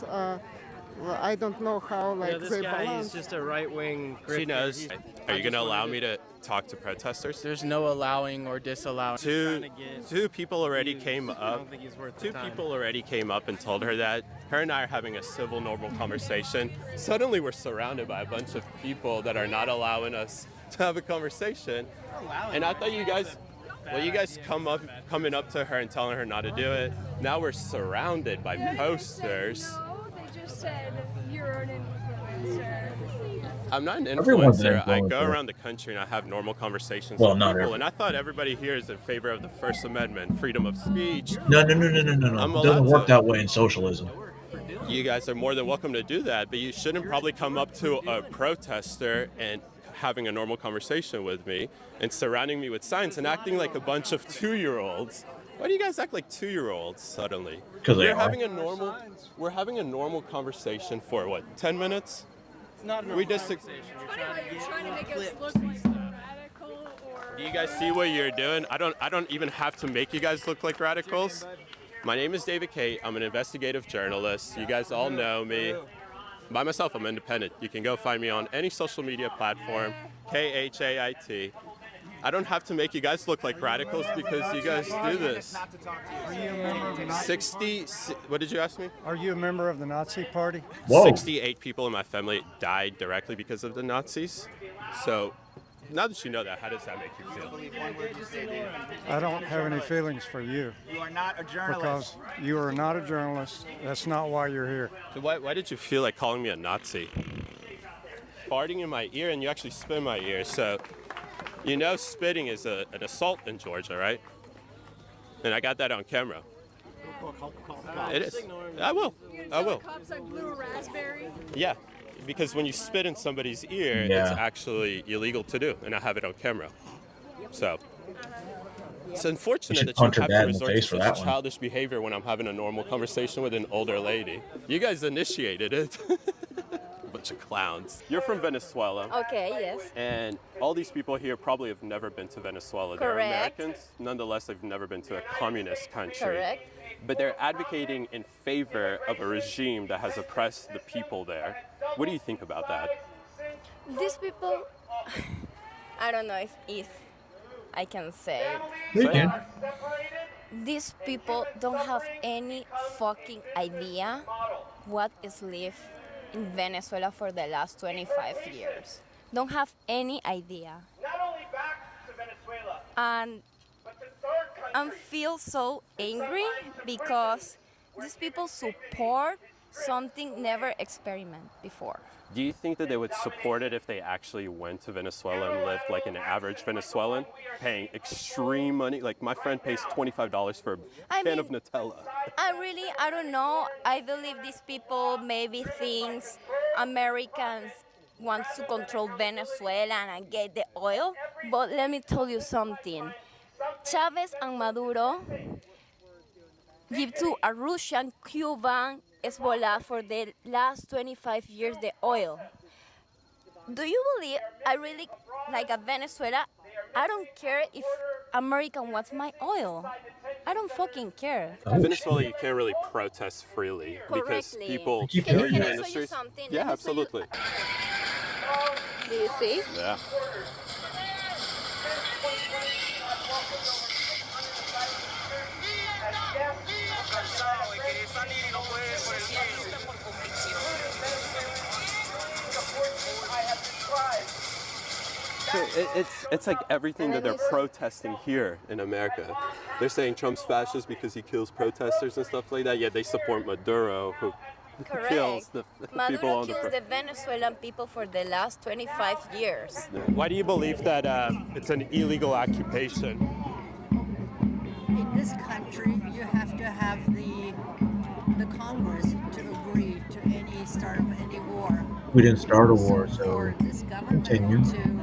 I don't know how this they guy, balance. he's just a right-wing She grifter. knows. Are you going to allow me to talk to protesters? There's no allowing or disallowing. Two people already came I up. don't think he's worth the Two time. people already came up and told her that. Her and I are having a civil, normal conversation. Suddenly, we're surrounded by a bunch of people that are not allowing us to have a conversation. And I thought you guys coming up to her and telling her not to do it. Now we're surrounded by posters. No, they just said you're an influencer. I'm not an Everyone's an influencer. I go influencer. around the country and I have normal conversations Well, with not people. everyone. And I thought everybody here is in favor of the First Amendment, freedom of speech. No. I'm It allowed doesn't work to. that way in socialism. You guys are more than welcome to do that, but you shouldn't probably come up to a protester and having a normal conversation with me and surrounding me with signs and acting like a bunch of 2-year-olds. Why do you guys act like 2-year-olds suddenly? 'Cause they are. We're having a normal conversation for what, 10 minutes? It's not a We just conversation. You're trying to make us look radical or. Do you guys see what you're doing? I don't even have to make you guys look like radicals. My name is David Kate. I'm an investigative journalist. You guys all know me. By myself, I'm independent. You can go find me on any social media platform, KHAIT. I don't have to make you guys look like radicals because you guys do this. Are you a member of the Nazi? What did you ask me? Are you a member of the Nazi Party? 68 people in my family died directly because of the Nazis. So now that you know that, how does that make you feel? I don't have any feelings for you. You are not a journalist. Because you are not a journalist. That's not why you're here. So why did you feel like calling me a Nazi? Farting in my ear, and you actually spit in my ear. So you know spitting is an assault in Georgia, right? And I got that on camera. It is. I will. Cops like blue raspberry. Yeah, because when you spit in somebody's ear, Yeah. it's actually illegal to do, and I have it on camera. So it's unfortunate should that you punch her have dad to in the resort to face for such that one. childish behavior when I'm having a normal conversation with an older lady. You guys initiated it. Bunch of clowns. You're from Venezuela. Okay, yes. And all these people here probably have never been to Venezuela. They're Correct. Americans. Nonetheless, they've never been to a communist country. Correct. But they're advocating in favor of a regime that has oppressed the people there. What do you think about that? These people, I don't know if I can say it. You can. These people don't have any fucking idea what is lived in Venezuela for the last 25 years. Don't have any idea. And I feel so angry because these people support something never experiment before. Do you think that they would support it if they actually went to Venezuela and lived like an average Venezuelan, paying extreme money? Like my friend pays $25 for a can of Nutella. I don't know. I believe these people maybe thinks Americans want to control Venezuela and get the oil. But let me tell you something. Chavez and Maduro give to a Russian, Cuban, Hezbollah for the last 25 years the oil. Do you believe I really like a Venezuela? I don't care if American wants my oil. I don't fucking care. Venezuela, you can't really protest freely because Correctly. people Keep kill doing you that. in the Can I show you streets. something? Yeah, Let me show you- absolutely. Do you see? Yeah. So it's like everything that they're protesting here in America. They're saying Trump's fascist because he kills protesters and stuff like that. Yet they support Maduro, who kills the people Maduro on the kills the Venezuelan people for the last 25 years. Why do you believe that it's an illegal occupation? In this country, you have to have the Congress to agree to any start of any war. We didn't start a war, so For this government continue. to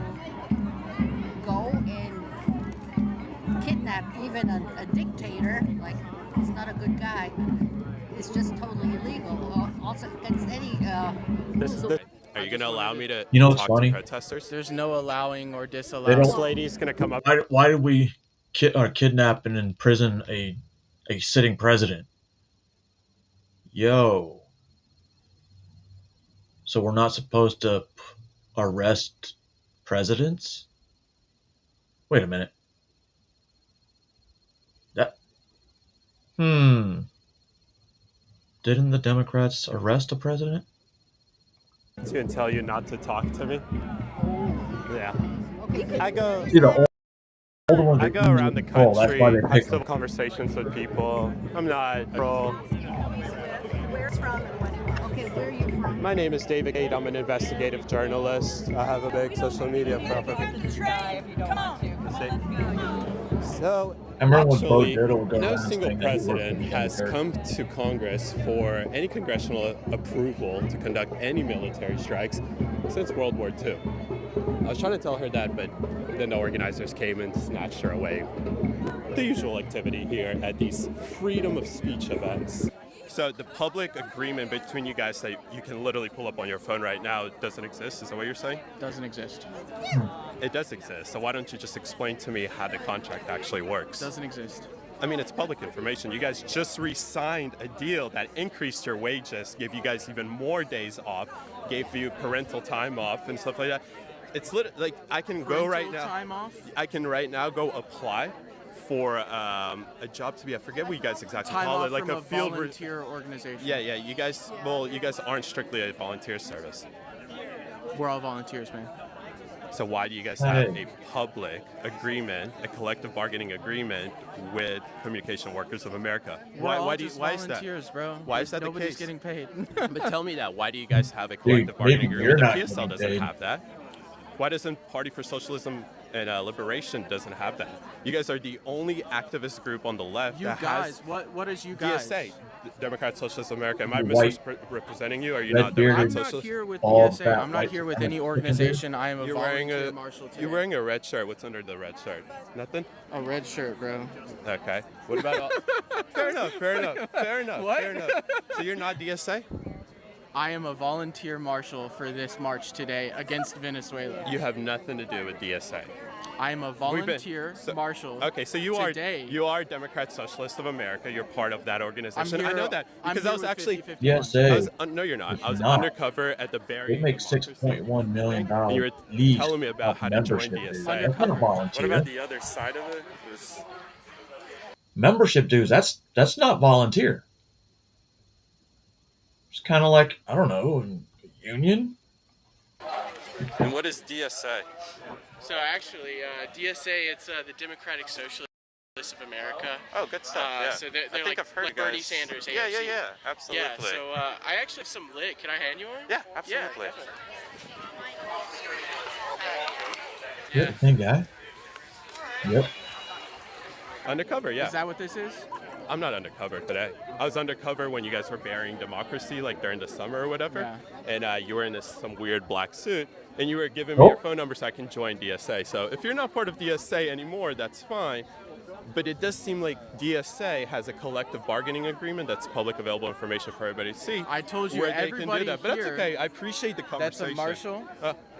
go and kidnap even a dictator, like he's not a good guy, it's just totally illegal. Also against any. Are you going to allow me to You know what's talk funny? to protesters? There's no allowing or They disallowing. don't- Lady's going to come up. Why did we kidnap and imprison a sitting president? Yo. So we're not supposed to arrest presidents? Wait a minute. Didn't the Democrats arrest a president? And tell you not to talk to me. Yeah. I go. See, the older ones I are go easy around the to control. That's country, why they have pick civil them. conversations with people. I'm not. Where's from? Okay, where are you My name is David Cate. I'm an investigative journalist. I have a big social media profile. So, actually, no single president has come to Congress for any congressional approval to conduct any military strikes since World War II. I was trying to tell her that, but then the organizers came and snatched her away. The usual activity here at these freedom of speech events. So the public agreement between you guys that you can literally pull up on your phone right now doesn't exist, is that what you're saying? Doesn't exist. It does exist, so why don't you just explain to me how the contract actually works? Doesn't exist. I mean, it's public information. You guys just re-signed a deal that increased your wages, gave you guys even more days off, gave you parental time off and stuff like that. It's literally, like, I can go right now. Time off? I can right now go apply for a job to be, I forget what you guys exactly Time call off it, like from a field volunteer organization. Yeah, you guys, well, you guys aren't strictly a volunteer service. We're all volunteers, man. So why do you guys have a public agreement, a collective bargaining agreement with Communication Workers of America? Why is that? Bro. Why is that the Nobody's case? getting paid. But tell me that. Why do you guys have a collective bargaining agreement? The PSL doesn't have that. Why doesn't Party for Socialism and Liberation doesn't have that? You guys are the only activist group on the left that has... What is you guys? DSA, Democrat Socialist America. Am I misrepresenting you? Or are you not I'm Democrat not Socialist? here with DSA. I'm not here with any organization. I am a You're volunteer marshal today. You're wearing a red shirt. What's under the red shirt? Nothing? A red shirt, bro. Okay. What about all... Fair enough. What? Fair enough. So you're not DSA? I am a volunteer marshal for this march today against Venezuela. You have nothing to do with DSA. I am a volunteer marshal. Okay, so you are Democrat Socialist of America. You're part of that organization. I know that because I was actually no, you're not. I was undercover at the Barry. They make $6.1 million. You were telling me about how to join DSA. That's not a volunteer. What about the other side of it? Membership dues. That's not volunteer. It's kind of like, I don't know, a union. And what is DSA? So actually, DSA, it's the Democratic Socialists of America. Oh, good stuff. Yeah. So they're I think like, I've heard like you guys. Bernie Sanders. AOC. Yeah, absolutely. Yeah. So I actually have some lit. Can I hand you one? Yeah, absolutely. Yeah, the same guy. Yep. Undercover, yeah. Is that what this is? I'm not undercover today. I was undercover when you guys were burying democracy, like during the summer or whatever. Yeah. And you were in some weird black suit, and you were giving me your phone number so I can join DSA. So if you're not part of DSA anymore, that's fine. But it does seem like DSA has a collective bargaining agreement that's public available information for everybody to see. I told you where they everybody can do that. But that's here okay. I appreciate the conversation. That's a marshal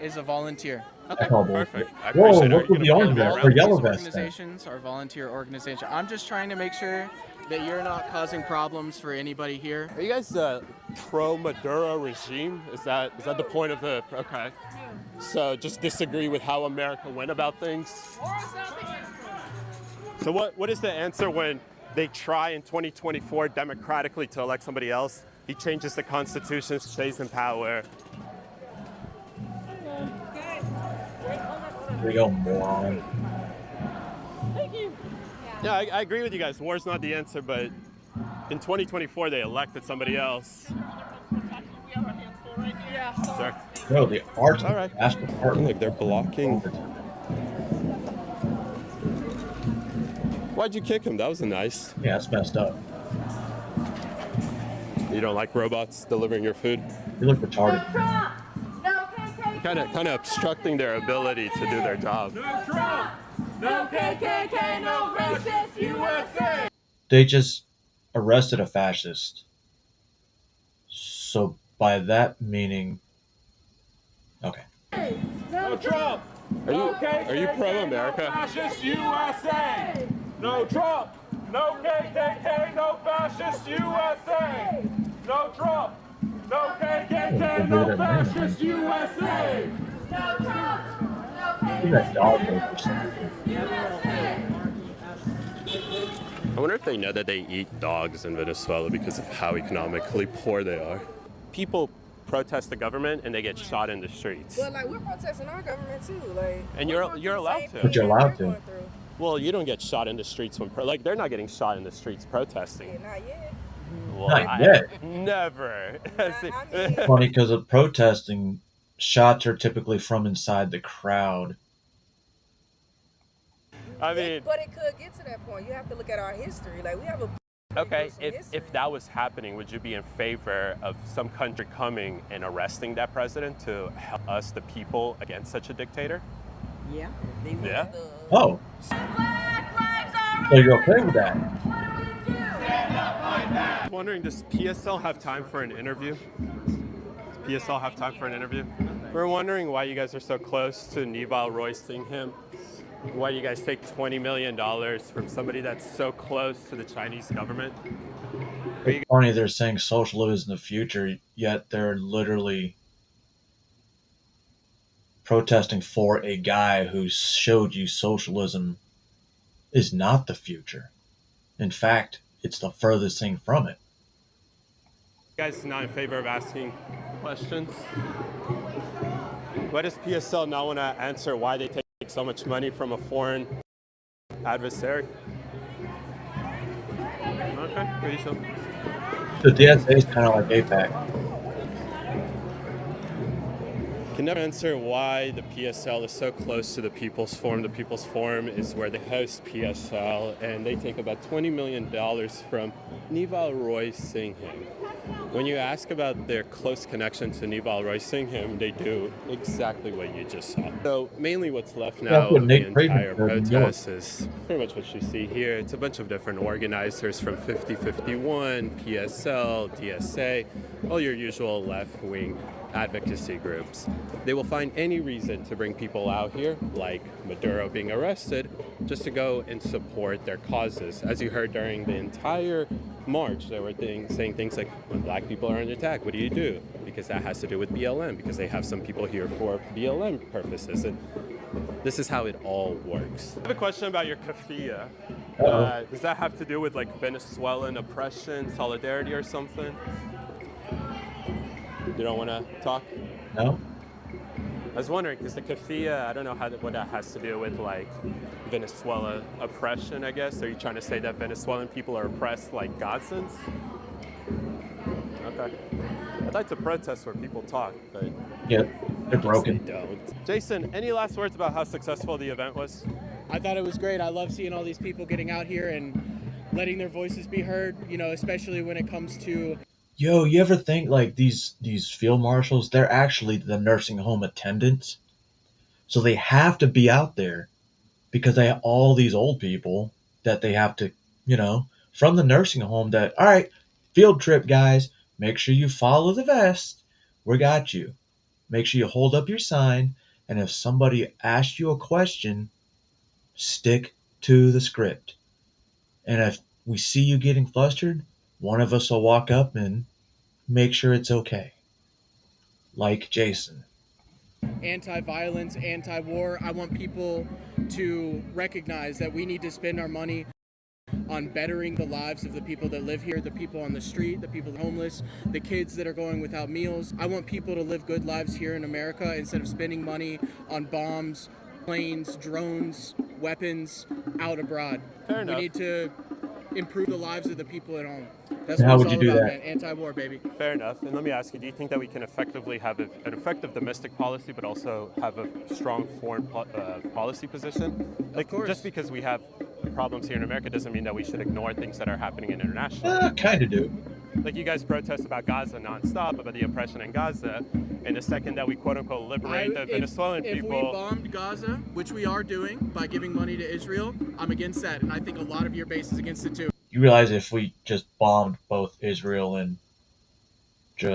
is a volunteer. Okay, perfect. I Whoa, appreciate what would be on there for yellow vest? Organizations are volunteer organizations. I'm just trying to make sure that you're not causing problems for anybody here. Are you guys pro-Maduro regime? Is that the point of the... Okay. So just disagree with how America went about things? So what is the answer when they try in 2024 democratically to elect somebody else? He changes the Constitution, stays in power. Real moron. Thank you. Yeah, I agree with you guys. War's not the answer, but in 2024 they elected somebody else. Yeah. Sorry. Bro, the arts All right. Like they're blocking. Why'd you kick him? That was nice. Yeah, it's messed up. You don't like robots delivering your food? You look retarded. Kind of obstructing their ability to do their job. No Trump! No KKK! No racist USA! They just arrested a fascist. So by that meaning, okay. No Trump! Are you pro-America? No fascist USA! No Trump! No KKK! No fascist USA! No Trump! No KKK! No fascist USA! No Trump! I wonder if they know that they eat dogs in Venezuela because of how economically poor they are. People protest the government and they get shot in the streets. Well, like, we're protesting our government too, like. And you're allowed to. But you're allowed to. Well, you don't get shot in the streets when they're not getting shot in the streets protesting. Yeah, not yet. Well, Not yet. Never. See, Funny because of protesting, shots are typically from inside the crowd. I mean, but it could get to that point. You have to look at our history. Like we have a okay, if that was happening, would you be in favor of some country coming and arresting that president to help us, the people, against such a dictator? Yeah. Yeah. Oh. So you're okay with that? I'm wondering, does PSL have time for an interview? Does PSL have time for an interview? We're wondering why you guys are so close to Neville Royce Singham. Why do you guys take $20 million from somebody that's so close to the Chinese government? It's funny they're saying socialism is in the future, yet they're literally protesting for a guy who showed you socialism is not the future. In fact, it's the furthest thing from it. You guys not in favor of asking questions? Why does PSL not want to answer why they take so much money from a foreign adversary? Okay, pretty sure. The DSA is kind of like APAC. Can never answer why the PSL is so close to the People's Forum. The People's Forum is where they host PSL, and they take about $20 million from Neville Royce Singham. When you ask about their close connection to Neville Royce Singham, they do exactly what you just saw. So mainly what's left now of the entire protest is pretty much what you see here. It's a bunch of different organizers from 5051, PSL, DSA, all your usual left-wing advocacy groups. They will find any reason to bring people out here, like Maduro being arrested, just to go and support their causes. As you heard during the entire march, they were saying things like, when black people are under attack, what do you do? Because that has to do with BLM, because they have some people here for BLM purposes. And this is how it all works. I have a question about your kafia. Does that have to do with like Venezuelan oppression, solidarity or something? You don't want to talk? No. I was wondering, because the kafia, I don't know what that has to do with like Venezuela oppression, I guess. Are you trying to say that Venezuelan people are oppressed like Gazans? Okay. I'd like to protest where people talk, but yeah, they're broken. They don't. Jason, any last words about how successful the event was? I thought it was great. I love seeing all these people getting out here and letting their voices be heard, you know, especially when it comes to... Yo, you ever think like these field marshals, they're actually the nursing home attendants. So they have to be out there because they have all these old people that they have to, you know, from the nursing home that, all right, field trip, guys, make sure you follow the vest. We got you. Make sure you hold up your sign. And if somebody asks you a question, stick to the script. And if we see you getting flustered, one of us will walk up and make sure it's okay. Like Jason. Anti-violence, anti-war. I want people to recognize that we need to spend our money on bettering the lives of the people that live here, the people on the street, the people homeless, the kids that are going without meals. I want people to live good lives here in America instead of spending money on bombs, planes, drones, weapons out abroad. Fair enough. We need to improve the lives of the people at home. That's And what how it's would you all do about, that? man. Anti-war, baby. Fair enough. And let me ask you, do you think that we can effectively have an effective domestic policy, but also have a strong foreign policy position? Like, course. Just because we have problems here in America doesn't mean that we should ignore things that are happening in international. Kind of do. Like you guys protest about Gaza nonstop, about the oppression in Gaza, and the second that we quote-unquote liberate the Venezuelan people... If we bombed Gaza, which we are doing by giving money to Israel, I'm against that, and I think a lot of your base is against it too. You realize if we just bombed both Israel and the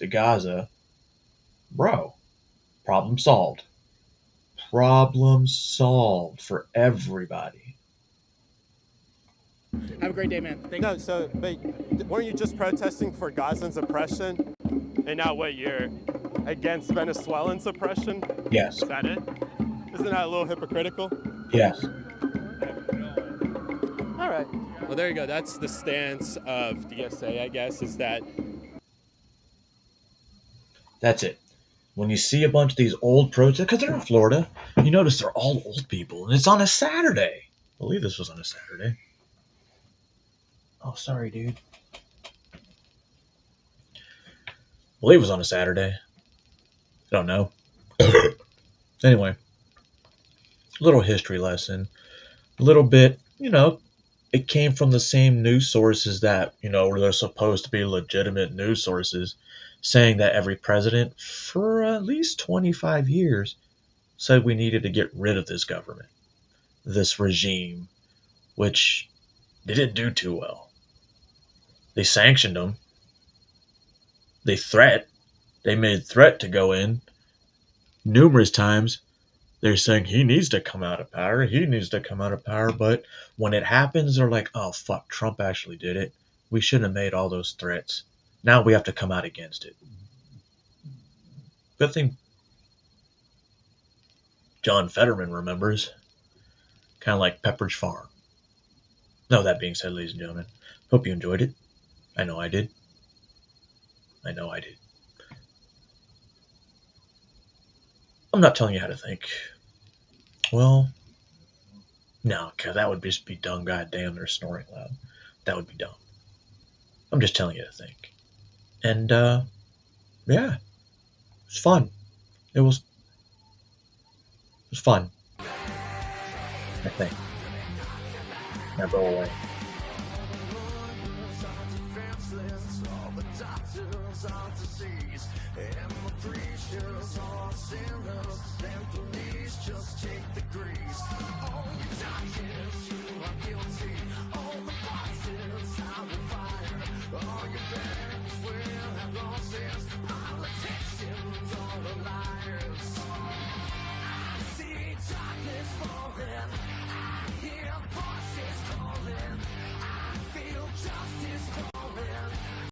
Gaza, bro, problem solved. Problem solved for everybody. Have a great day, man. Thank you. So, but weren't you just protesting for Gazans' oppression? And now what, you're against Venezuelans' oppression? Yes. Is that it? Isn't that a little hypocritical? Yes. All right. Well, there you go. That's the stance of DSA, I guess, is that... That's it. When you see a bunch of these old protests, because they're in Florida, you notice they're all old people, and it's on a Saturday. I believe this was on a Saturday. Oh, sorry, dude. I believe it was on a Saturday. I don't know. Anyway, little history lesson. A little bit, it came from the same news sources that, they're supposed to be legitimate news sources, saying that every president for at least 25 years said we needed to get rid of this government, this regime, which they didn't do too well. They sanctioned them. They made threat to go in numerous times. They're saying he needs to come out of power. But when it happens, they're like, oh, fuck, Trump actually did it. We shouldn't have made all those threats. Now we have to come out against it. Good thing John Fetterman remembers. Kind of like Pepperidge Farm. No, that being said, ladies and gentlemen, hope you enjoyed it. I know I did. I'm not telling you how to think. Well, no, because that would just be dumb. Goddamn, they're snoring loud. That would be dumb. I'm just telling you to think. And, yeah. It's fun. It was fun. I think. Now go away.